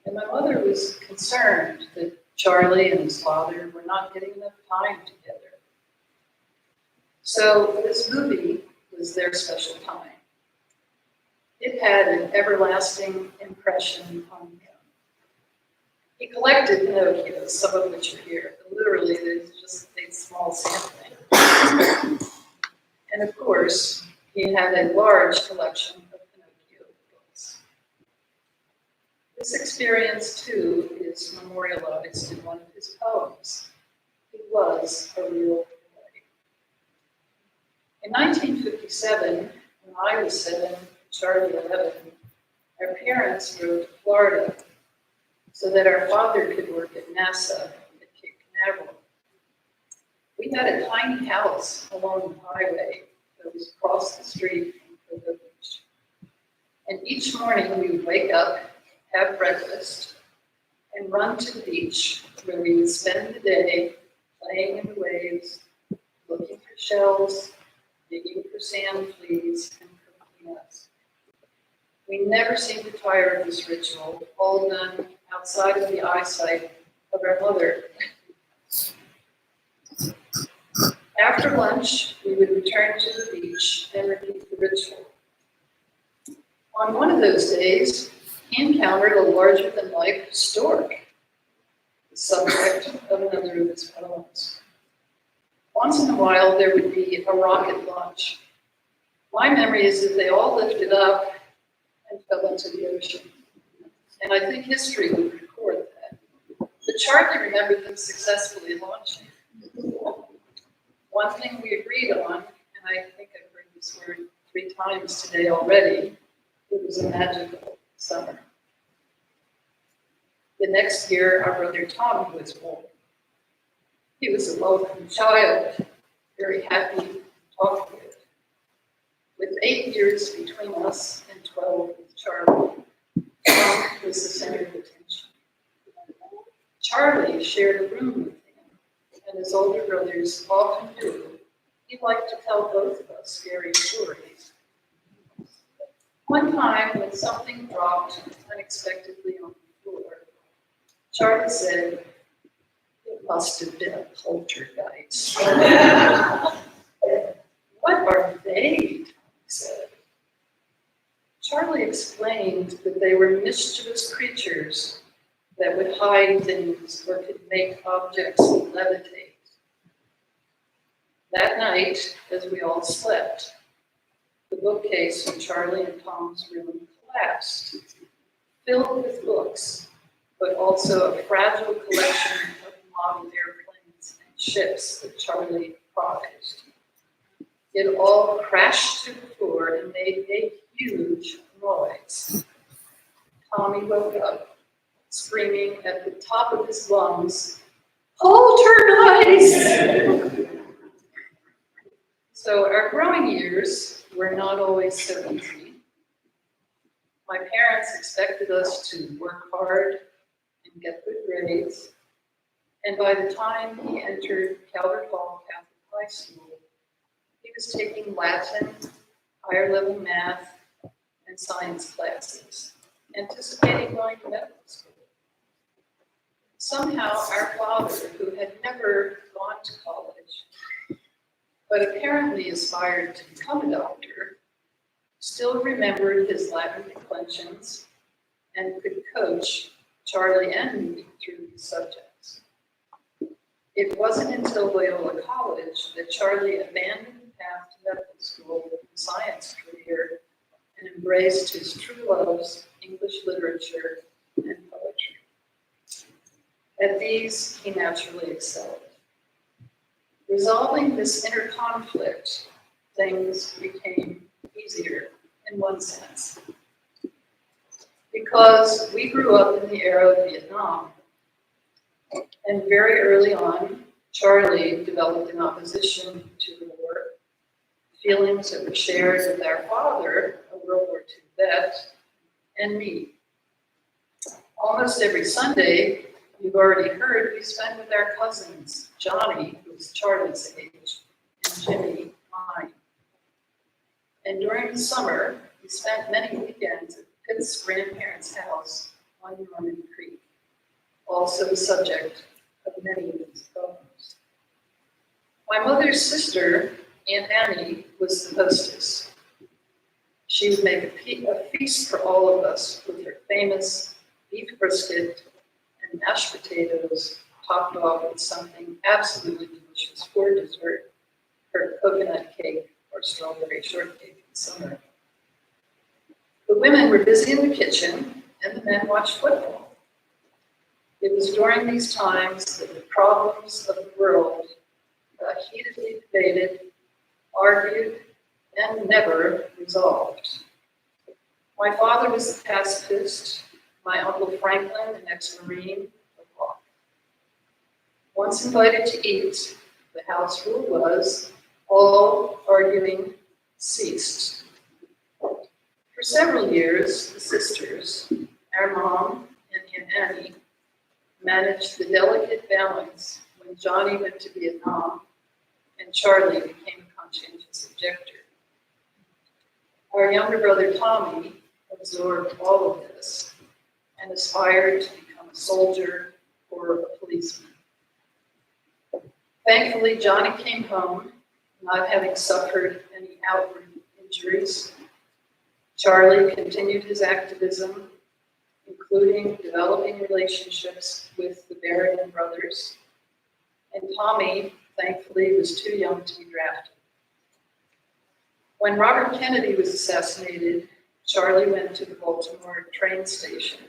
And my mother was concerned that Charlie and his father were not getting enough time together. So this movie was their special time. It had an everlasting impression on him. He collected Pinocchios, some of which are here. Literally, there's just a small sampling. And of course, he had a large collection of Pinocchio books. This experience, too, is memorialized in one of his poems. He was a real boy. In 1957, when I was 7, Charlie 11, our parents moved to Florida so that our father could work at NASA at Cape Canaveral. We had a tiny house along the highway that was across the street from the beach. And each morning we would wake up, have breakfast, and run to the beach where we would spend the day playing in the waves, looking for shells, digging for sand fleas, and cooking nuts. We never seemed to tire of this ritual, all done outside of the eyesight of our mother. After lunch, we would return to the beach and repeat the ritual. On one of those days, he encountered a larger-than-life stork, the subject of another of his poems. Once in a while, there would be a rocket launch. My memory is that they all lifted up and fell into the ocean. And I think history would record that. But Charlie remembered them successfully launching. One thing we agreed on, and I think I've heard this word 3 times today already, it was a magical summer. The next year, our brother Tom was born. He was a welcome child, very happy to talk with. With 8 years between us and 12 with Charlie, Tom was the center of attention. Charlie shared a room with him, and as older brothers often do, he liked to tell both of us scary stories. One time, when something dropped unexpectedly on the floor, Charlie said, "It must have been a poltergeist." "What are they?" Tommy said. Charlie explained that they were mischievous creatures that would hide things or could make objects levitate. That night, as we all slept, the bookcase in Charlie and Tom's room collapsed, filled with books, but also a fragile collection of model airplanes and ships that Charlie prized. It all crashed to the floor and made a huge noise. Tommy woke up, screaming at the top of his lungs, "Poltergeist!" So our growing years were not always so easy. My parents expected us to work hard and get good grades. And by the time he entered Calvert Hall Catholic High School, he was taking Latin, higher level math, and science classes, anticipating going to medical school. Somehow our father, who had never gone to college, but apparently aspired to become a doctor, still remembered his Latin declensions and could coach Charlie and me through these subjects. It wasn't until Loyola College that Charlie abandoned the path to medical school with a science career and embraced his true loves, English literature and poetry. At these, he naturally excelled. Resolving this inner conflict, things became easier in one sense. Because we grew up in the era of Vietnam, and very early on, Charlie developed an opposition to the war, feelings that were shared with our father, a World War II vet, and me. Almost every Sunday, you've already heard, we spent with our cousins, Johnny, who was Charlie's age, and Jimmy, mine. And during the summer, we spent many weekends at Pitt's grandparents' house on Norman Creek, also the subject of many of these poems. My mother's sister, Aunt Annie, was the hostess. She would make a feast for all of us with her famous beef brisket and mashed potatoes topped off with something absolutely delicious for dessert, her coconut cake or strawberry shortcake in summer. The women were busy in the kitchen and the men watched football. It was during these times that the problems of the world got heatedly debated, argued, and never resolved. My father was a pacifist, my Uncle Franklin, an ex-Marine, a law. Once invited to eat, the house rule was all arguing ceased. For several years, the sisters, our mom and Aunt Annie, managed the delicate balance when Johnny went to Vietnam and Charlie became a conscientious objector. Our younger brother Tommy absorbed all of this and aspired to become a soldier or a policeman. Thankfully, Johnny came home, not having suffered any outward injuries. Charlie continued his activism, including developing relationships with the Berrigan brothers. And Tommy, thankfully, was too young to be drafted. When Robert Kennedy was assassinated, Charlie went to the Baltimore train station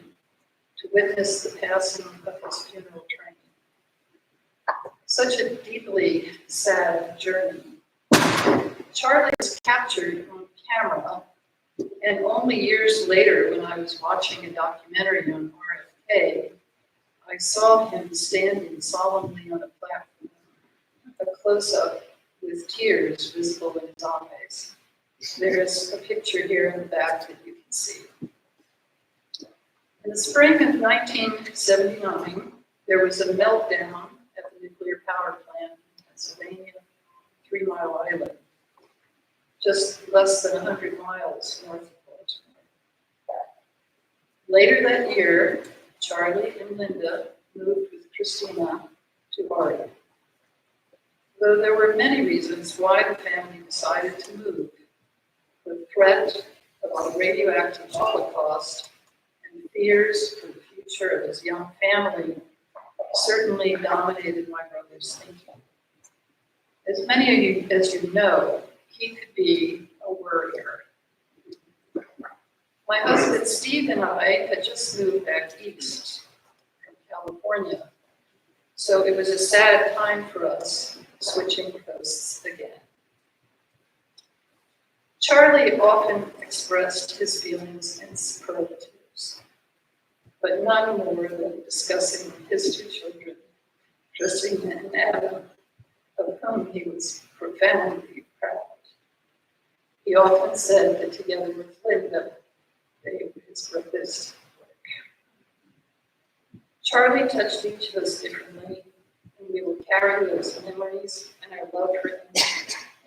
to witness the passing of his funeral train. Such a deeply sad journey. Charlie was captured on camera, and only years later, when I was watching a documentary on RFK, I saw him standing solemnly on a platform, a close-up with tears visible in his eyes. There's a picture here in the back that you can see. In the spring of 1979, there was a meltdown at the nuclear power plant in Pennsylvania, 3 Mile Island, just less than 100 miles north of Baltimore. Later that year, Charlie and Linda moved with Christina to Oregon. Though there were many reasons why the family decided to move, the threat of a radioactive Holocaust and fears for the future of his young family certainly dominated my brother's thinking. As many of you as you know, he could be a worrier. My husband Steve and I had just moved back east from California, so it was a sad time for us switching coasts again. Charlie often expressed his feelings in superlatives, but none more than discussing his 2 children, Christina and Adam, of whom he was profoundly proud. He often said that together with Linda, they were his greatest work. Charlie touched each of us differently, and we will carry those memories and our love for him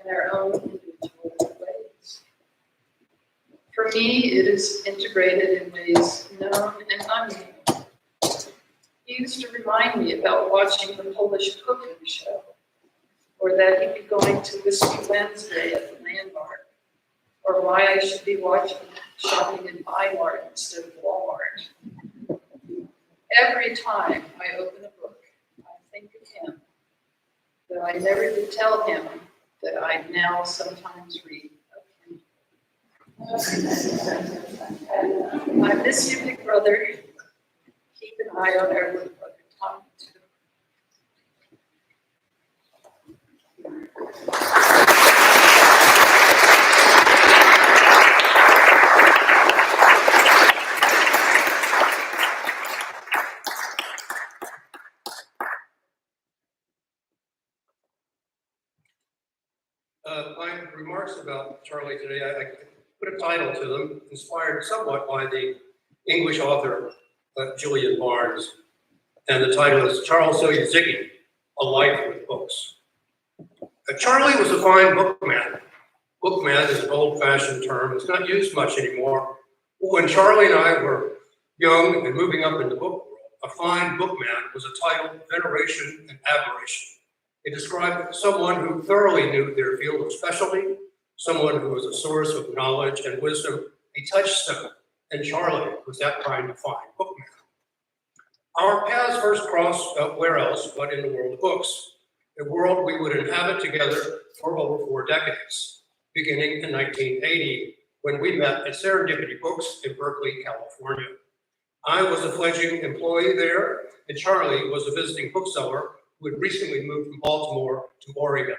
in our own individual ways. For me, it is integrated in ways known and unknown. He used to remind me about watching the Polish cooking show, or that he'd be going to Whiskey Wednesday at the Landmark, or why I should be shopping in Walmart instead of Walmart. Every time I open a book, I think of him, though I never did tell him that I now sometimes read of him. I miss you, big brother. Keep an eye on our little brother, Tom, too.
My remarks about Charlie today, I put a title to them, inspired somewhat by the English author Julian Barnes, and the title is Charles Zicke, A Life with Books. Charlie was a fine bookman. Bookman is an old-fashioned term. It's not used much anymore. When Charlie and I were young and moving up in the book world, a fine bookman was a title of veneration and admiration. It described someone who thoroughly knew their field of specialty, someone who was a source of knowledge and wisdom, a touchstone, and Charlie was that kind of fine bookman. Our paths first crossed where else but in the world of books, a world we would inhabit together for over 4 decades, beginning in 1980, when we met at Serendipity Books in Berkeley, California. I was a fledgling employee there, and Charlie was a visiting bookseller who had recently moved from Baltimore to Oregon.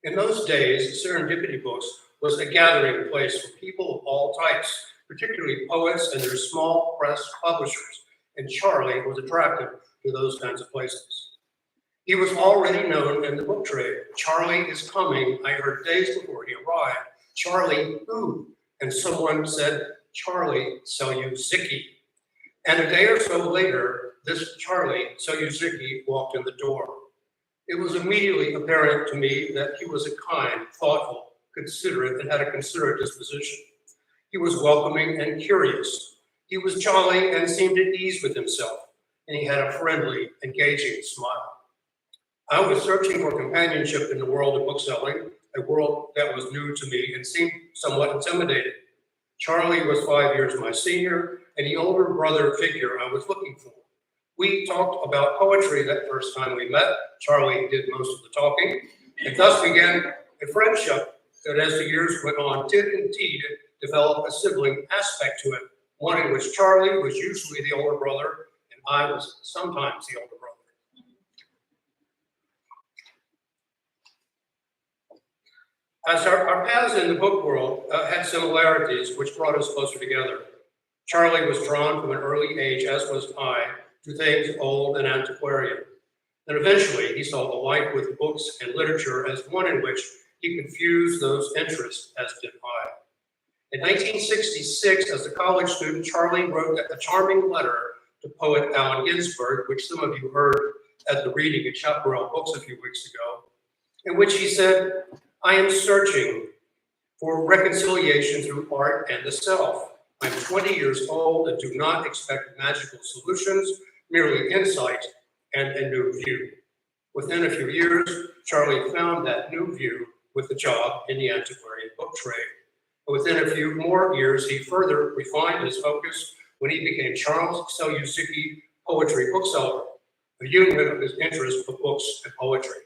In those days, Serendipity Books was a gathering place for people of all types, particularly poets and their small press publishers, and Charlie was attracted to those kinds of places. He was already known in the book trade. Charlie is coming, I heard days before he arrived. Charlie who? And someone said, Charlie, sell you Zicke. And a day or so later, this Charlie Soyuzicki walked in the door. It was immediately apparent to me that he was a kind, thoughtful, considerate, and had a considerate disposition. He was welcoming and curious. He was jolly and seemed at ease with himself, and he had a friendly, engaging smile. I was searching for companionship in the world of bookselling, a world that was new to me and seemed somewhat intimidating. Charlie was 5 years my senior and the older brother figure I was looking for. We talked about poetry that first time we met. Charlie did most of the talking, and thus began a friendship that as the years went on did indeed develop a sibling aspect to it, one in which Charlie was usually the older brother and I was sometimes the older brother. As our paths in the book world had similarities which brought us closer together. Charlie was drawn from an early age, as was I, to things old and antiquarian. And eventually he saw the life with books and literature as one in which he could fuse those interests, as did I. In 1966, as a college student, Charlie wrote a charming letter to poet Allen Ginsberg, which some of you heard at the reading at Chaparral Books a few weeks ago, in which he said, "I am searching for reconciliation through art and the self. I'm 20 years old and do not expect magical solutions, merely insight and a new view." Within a few years, Charlie found that new view with a job in the antiquarian book trade. Within a few more years, he further refined his focus when he became Charles Soyuzicki Poetry Bookseller, a union of his interest for books and poetry.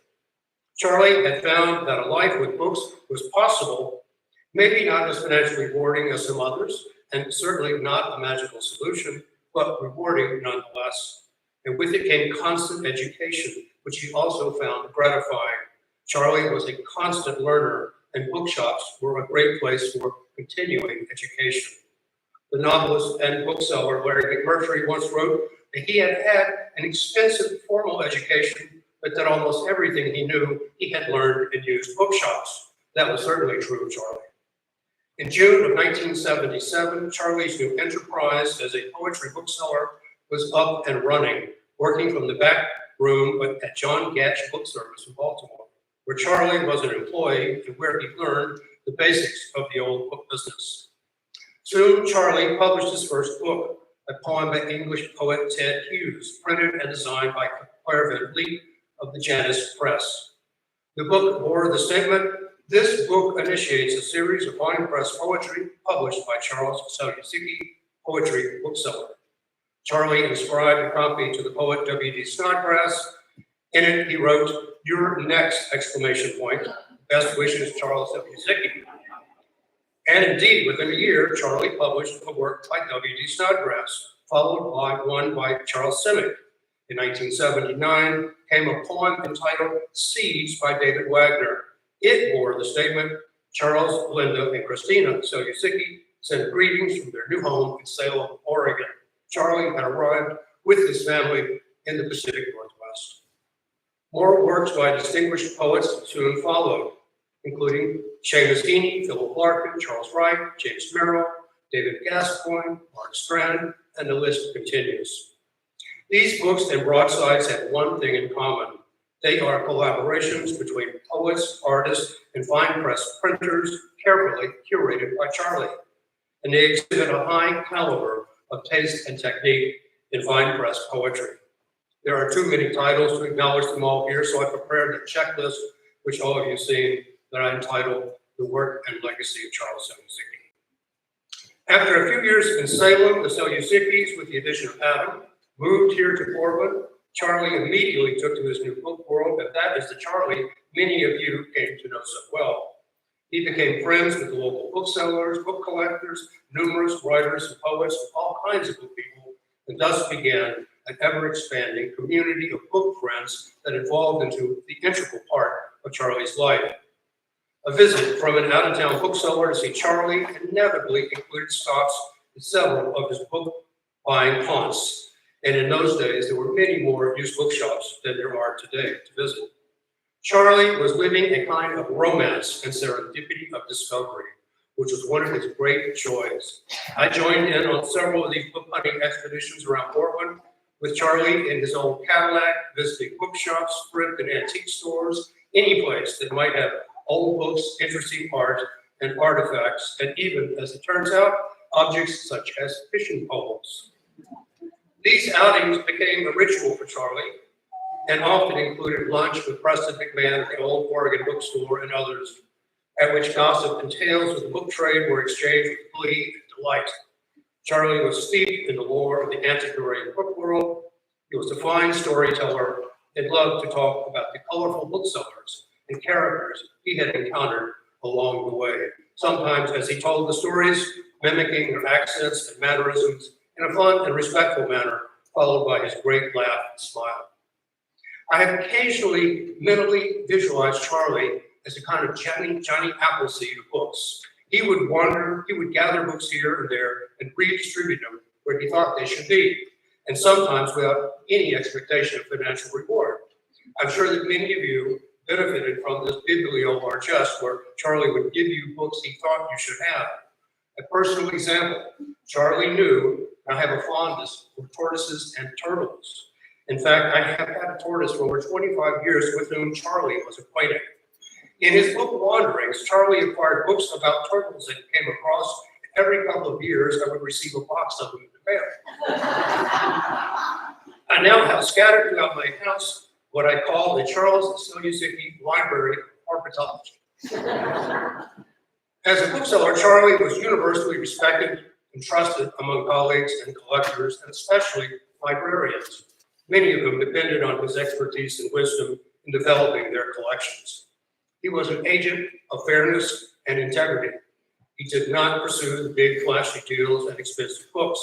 Charlie had found that a life with books was possible, maybe not as financially rewarding as some others, and certainly not a magical solution, but rewarding nonetheless. And with it came constant education, which he also found gratifying. Charlie was a constant learner, and bookshops were a great place for continuing education. The novelist and bookseller Larry McMurtry once wrote that he had had an expensive formal education, but that almost everything he knew he had learned in used bookshops. That was certainly true of Charlie. In June of 1977, Charlie's new enterprise as a poetry bookseller was up and running, working from the back room at John Gatch Book Service in Baltimore, where Charlie was an employee and where he learned the basics of the old book business. Soon, Charlie published his first book, a poem by English poet Ted Hughes, printed and designed by Claire Van Fleet of the Janus Press. The book bore the statement, "This book initiates a series of fine press poetry published by Charles Soyuzicki, Poetry Bookseller." Charlie inscribed a copy to the poet W.D. Snodgrass. In it, he wrote, "You're next!" Best wishes, Charles Soyuzicki. And indeed, within a year, Charlie published a work by W.D. Snodgrass, followed by one by Charles Simic. In 1979 came a poem entitled Seeds by David Wagner. It bore the statement, "Charles, Linda, and Christina Soyuzicki send greetings from their new home in Salem, Oregon." Charlie had arrived with his family in the Pacific Northwest. More works by distinguished poets soon followed, including Seamus Heaney, Philip Larkin, Charles Wright, James Merrill, David Gascoigne, Mark Strand, and the list continues. These books and broadsides have one thing in common. They are collaborations between poets, artists, and fine press printers, carefully curated by Charlie. And they exhibit a high caliber of taste and technique in fine press poetry. There are too many titles to acknowledge them all here, so I prepared a checklist, which all of you have seen, that I entitled The Work and Legacy of Charles Soyuzicki. After a few years in Salem, the Soyuzickis, with the addition of Adam, moved here to Portland. Charlie immediately took to his new book world, and that is the Charlie many of you came to know so well. He became friends with the local booksellers, book collectors, numerous writers and poets, all kinds of book people, and thus began an ever-expanding community of book friends that evolved into the integral part of Charlie's life. A visit from an out-of-town bookseller to see Charlie inevitably included stops in several of his book-buying haunts. And in those days, there were many more used bookshops than there are today to visit. Charlie was living a kind of romance and serendipity of discovery, which was one of his great joys. I joined in on several of these book hunting expeditions around Portland with Charlie in his old Cadillac, visiting bookshops, thrift and antique stores, any place that might have old books, interesting art, and artifacts, and even, as it turns out, objects such as fishing poles. These outings became a ritual for Charlie, and often included lunch with Preston McMahon at the Old Oregon Bookstore and others, at which gossip and tales of the book trade were exchanged with glee and delight. Charlie was steeped in the lore of the antiquarian book world. He was a fine storyteller and loved to talk about the colorful booksellers and characters he had encountered along the way, sometimes as he told the stories, mimicking their accents and mannerisms in a fun and respectful manner, followed by his great laugh and smile. I have occasionally mentally visualized Charlie as a kind of Johnny Appleseed of books. He would wander, he would gather books here and there and redistribute them where he thought they should be, and sometimes without any expectation of financial reward. I'm sure that many of you benefited from this biblio-largesse where Charlie would give you books he thought you should have. A personal example, Charlie knew I have a fondness for tortoises and turtles. In fact, I have had a tortoise for over 25 years with whom Charlie was acquainted. In his book wanderings, Charlie acquired books about turtles that he came across. Every couple of years, I would receive a box of them in the mail. I now have scattered throughout my house what I call the Charles Soyuzicki Library of Herpetology. As a bookseller, Charlie was universally respected and trusted among colleagues and collectors, and especially librarians. Many of them depended on his expertise and wisdom in developing their collections. He was an agent of fairness and integrity. He did not pursue the big flashy deals and expensive books.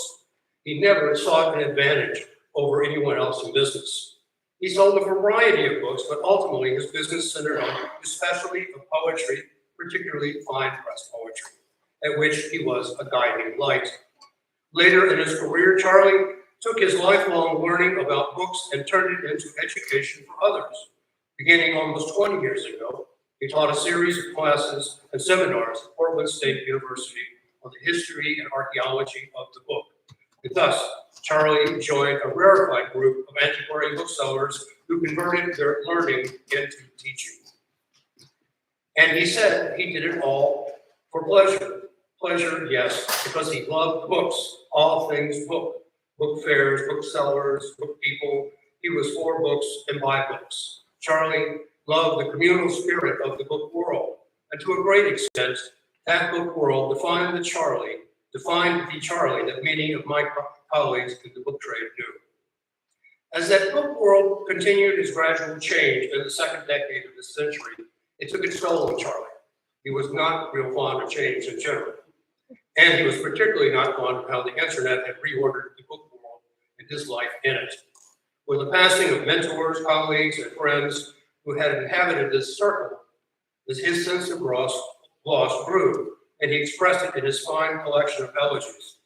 He never sought an advantage over anyone else in business. He sold a variety of books, but ultimately his business centered on the specialty of poetry, particularly fine press poetry, at which he was a guiding light. Later in his career, Charlie took his lifelong learning about books and turned it into education for others. Beginning almost 20 years ago, he taught a series of classes and seminars at Portland State University on the history and archaeology of the book. And thus, Charlie joined a rarefied group of antiquarian booksellers who converted their learning into teaching. And he said he did it all for pleasure. Pleasure, yes, because he loved books, all things book fairs, booksellers, book people. He was for books and by books. Charlie loved the communal spirit of the book world. And to a great extent, that book world defined the Charlie that many of my colleagues in the book trade knew. As that book world continued its gradual change in the second decade of this century, it took its toll on Charlie. He was not real fond of change in general. And he was particularly not fond of how the internet had reordered the book world and his life in it. With the passing of mentors, colleagues, and friends who had inhabited this circle, his sense of loss grew, and he expressed it in his fine collection of elegies.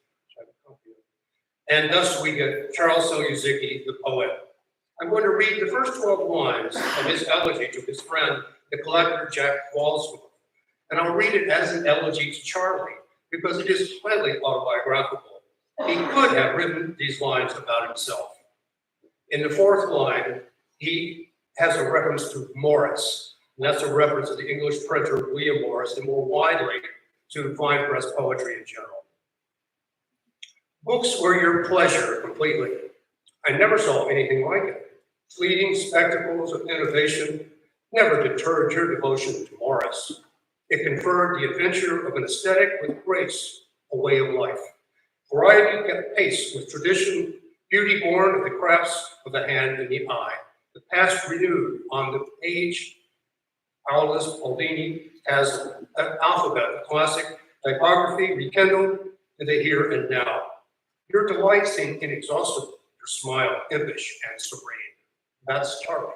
And thus we get Charles Soyuzicki, the poet. I'm going to read the first 12 lines of his elegy to his friend, the collector Jack Walsworth. And I'll read it as an elegy to Charlie, because it is highly autobiographical. He could have written these lines about himself. In the fourth line, he has a reference to Morris, and that's a reference to the English printer William Morris, and more widely to fine press poetry in general. Books were your pleasure completely. I never saw anything like it. Fleeting spectacles of innovation never deterred your devotion to Morris. It conferred the adventure of an aesthetic with grace, a way of life. Variety kept pace with tradition, beauty born of the crafts of the hand and the eye. The past renewed on the page. Paulus Aldini has an alphabet, a classic typography rekindled in the here and now. Your delight seemed inexhaustible, your smile impish and serene. That's Charlie.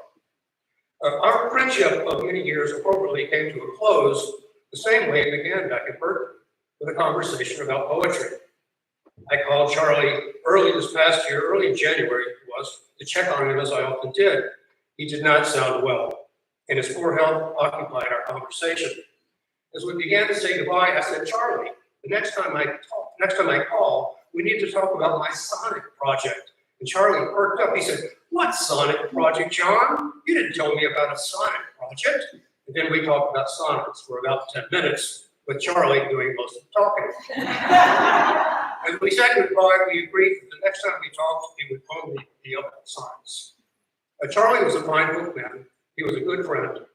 Our friendship of many years appropriately came to a close the same way it began back in Berkeley, with a conversation about poetry. I called Charlie early in January it was, to check on him as I often did. He did not sound well, and his poor health occupied our conversation. As we began to say goodbye, I said, Charlie, the next time I call, we need to talk about my Sonic project. And Charlie perked up. He said, "What sonnet project, John? You didn't tell me about a sonnet project." And then we talked about sonnets for about 10 minutes, with Charlie doing most of the talking. As we said goodbye, we agreed that the next time we talked, he would only be about science. Charlie was a fine bookman. He was a good friend,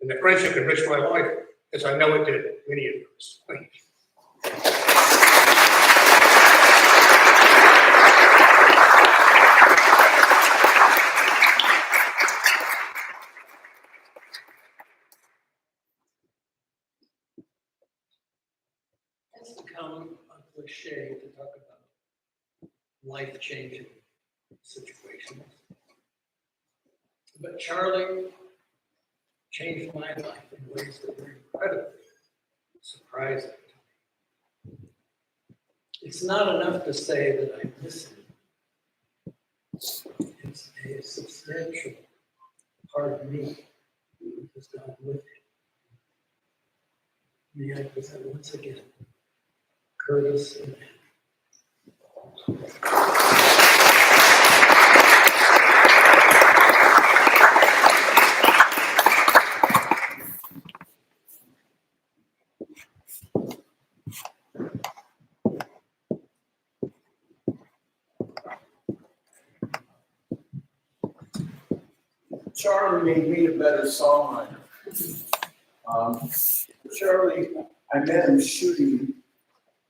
and the friendship enriched my life, as I know it did many of yours. Thank you.
It's become a cliche to talk about life-changing situations. But Charlie changed my life in ways that were incredibly surprising to me. It's not enough to say that I miss him. It's a substantial part of me who has gone with him. May I present once again Curtis and Andrew.
Charlie made me a better songwriter. Charlie, I met him shooting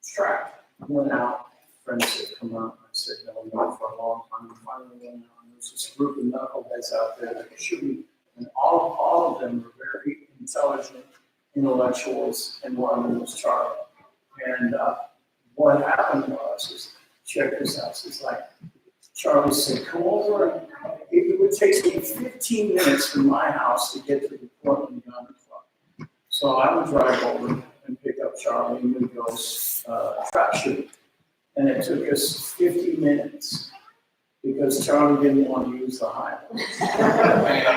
track. I went out, friends said, "Come out." I said, "No, not for a long time." I finally went out, and there's this group of knuckleheads out there that were shooting, and all of them were very intelligent intellectuals, and one of them was Charlie. And what happened is, check this out, it's like, Charlie said, "Come over." It would take me 15 minutes from my house to get to the Portland Gun Club. So I would drive over and pick up Charlie and we'd go trap shooting. And it took us 50 minutes because Charlie didn't want to use the highway.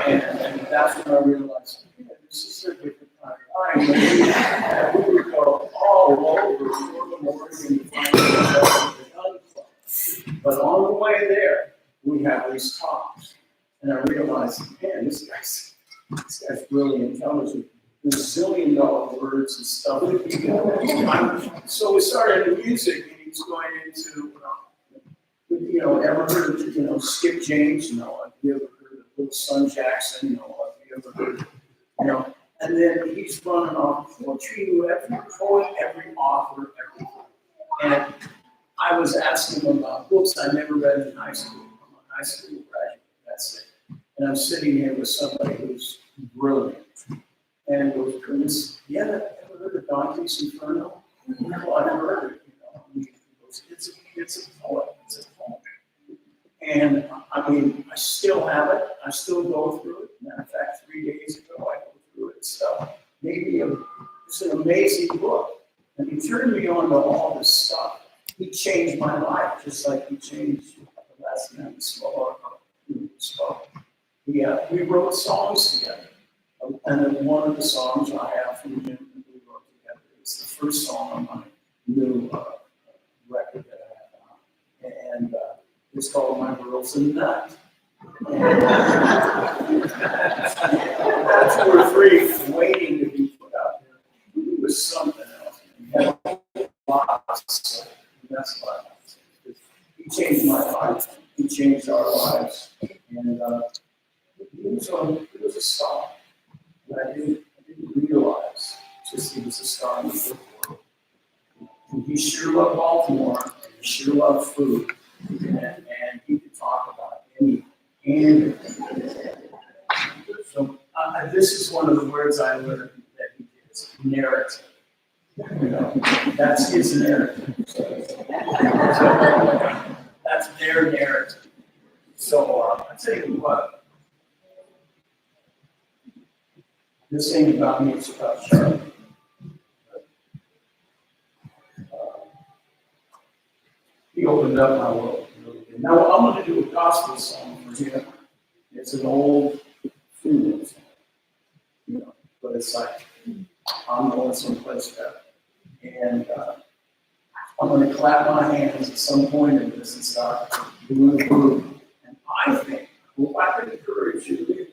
and that's when I realized, yeah, this is a different kind of time. And we would go all over Portland, Oregon to find ourselves at the gun club. But on the way there, we have these talks. And I realized, man, this guy's really intelligent. There's $1 zillion words and stuff. So we started the music, and he was going into, ever heard of, Skip James? No. Have you ever heard of Little Son Jackson? No. Have you ever heard of, And then he's running off poetry, every poet, every author, everything. And I was asking him about books I never read in high school. I'm a high school graduate, that's it. And I'm sitting here with somebody who's brilliant. And it goes, "Curtis, you ever heard of Dante's Inferno?" No, I never heard it. He goes, it's a poem. It's a poem. And I mean, I still have it. I still go through it. Matter of fact, 3 days ago, I go through it. So maybe it's an amazing book. And he turned me on to all this stuff. He changed my life, just like he changed the last man spoke. We wrote songs together. And then one of the songs I have from him that we wrote together is the first song on my new record that I have out. And it's called "My Girl's a Nut." And that's for free, waiting to be put out there. It was something else. We had lots. That's what he changed my life. He changed our lives. And it was a star. I didn't realize just he was a star in the book world. And he sure loved Baltimore, and he sure loved food, and he could talk about anything. So this is one of the words I learned that he did, is narrative. That's his narrative. So that's their narrative. So I tell you what. This ain't about me, it's about Charlie. He opened up my world. Now I'm going to do a gospel song for him. It's an old funeral song, but it's like I'm going someplace better. And I'm going to clap my hands at some point in this and start doing a group. And I think, well, I would encourage you,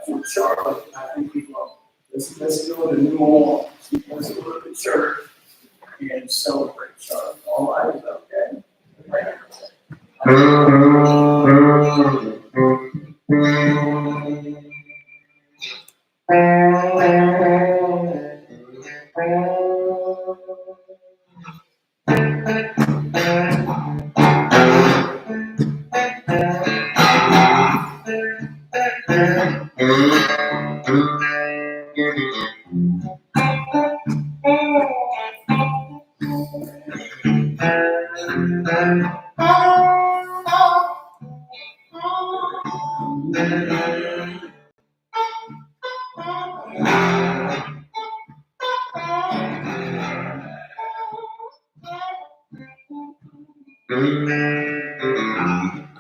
for Charlotte, I think we go, let's go to New Orleans, let's go to church and celebrate Charlotte. All right, okay?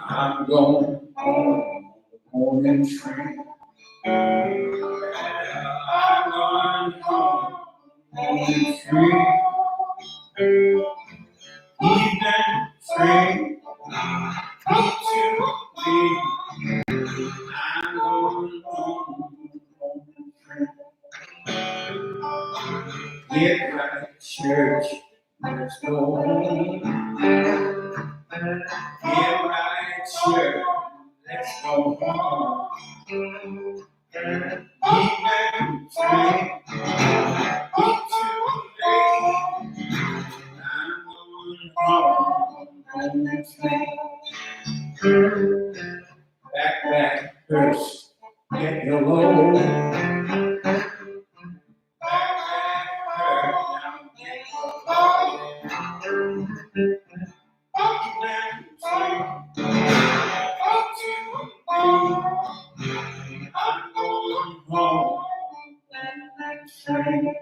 I'm going home, morning train. I'm going home, morning train. Evening train, me too, me. I'm going home, morning train. Get right, church, let's go home. Get right, church, let's go home. Evening train, me too, late. I'm going home, morning train. Back, first, get your load. Back, now get your load. Evening train, I'm going home, morning train.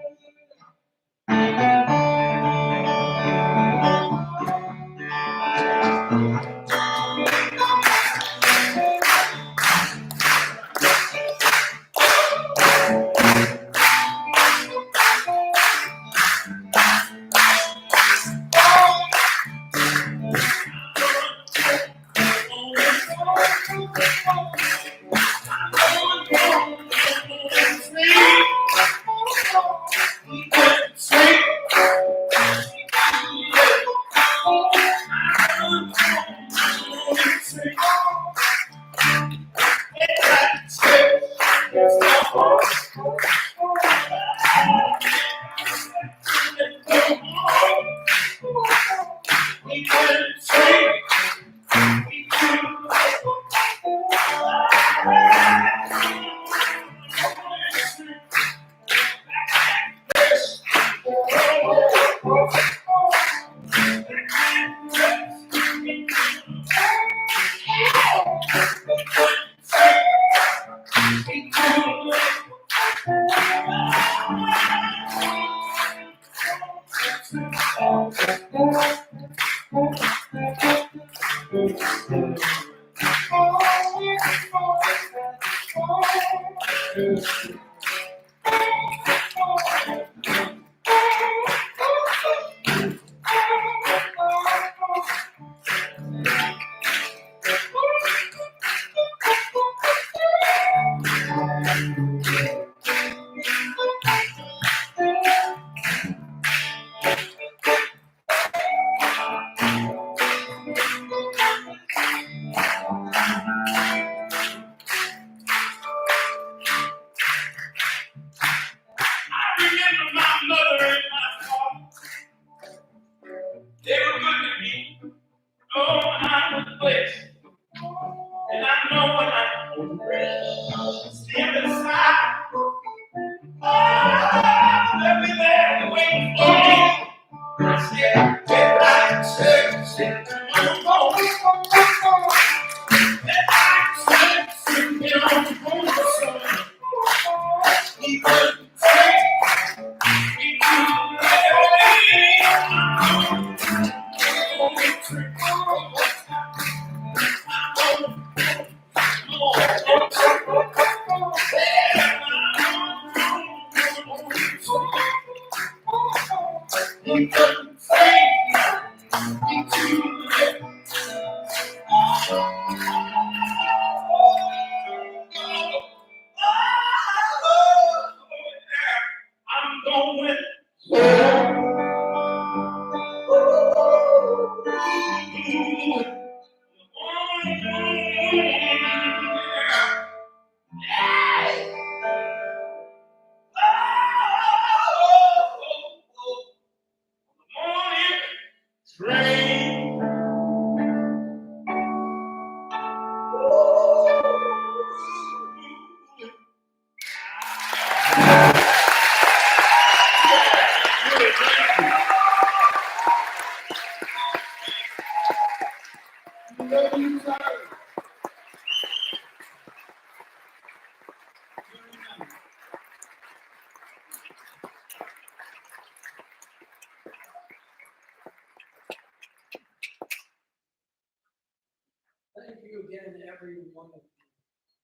every one of you,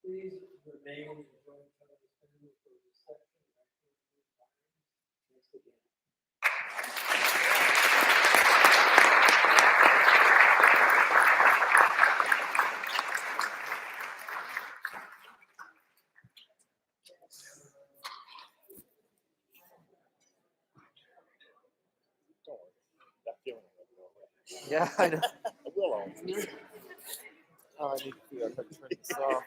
please remain and join Charlie's family for the reception of Thanks again.
Yeah, I know. I will. Oh, I need to figure out how to turn this off.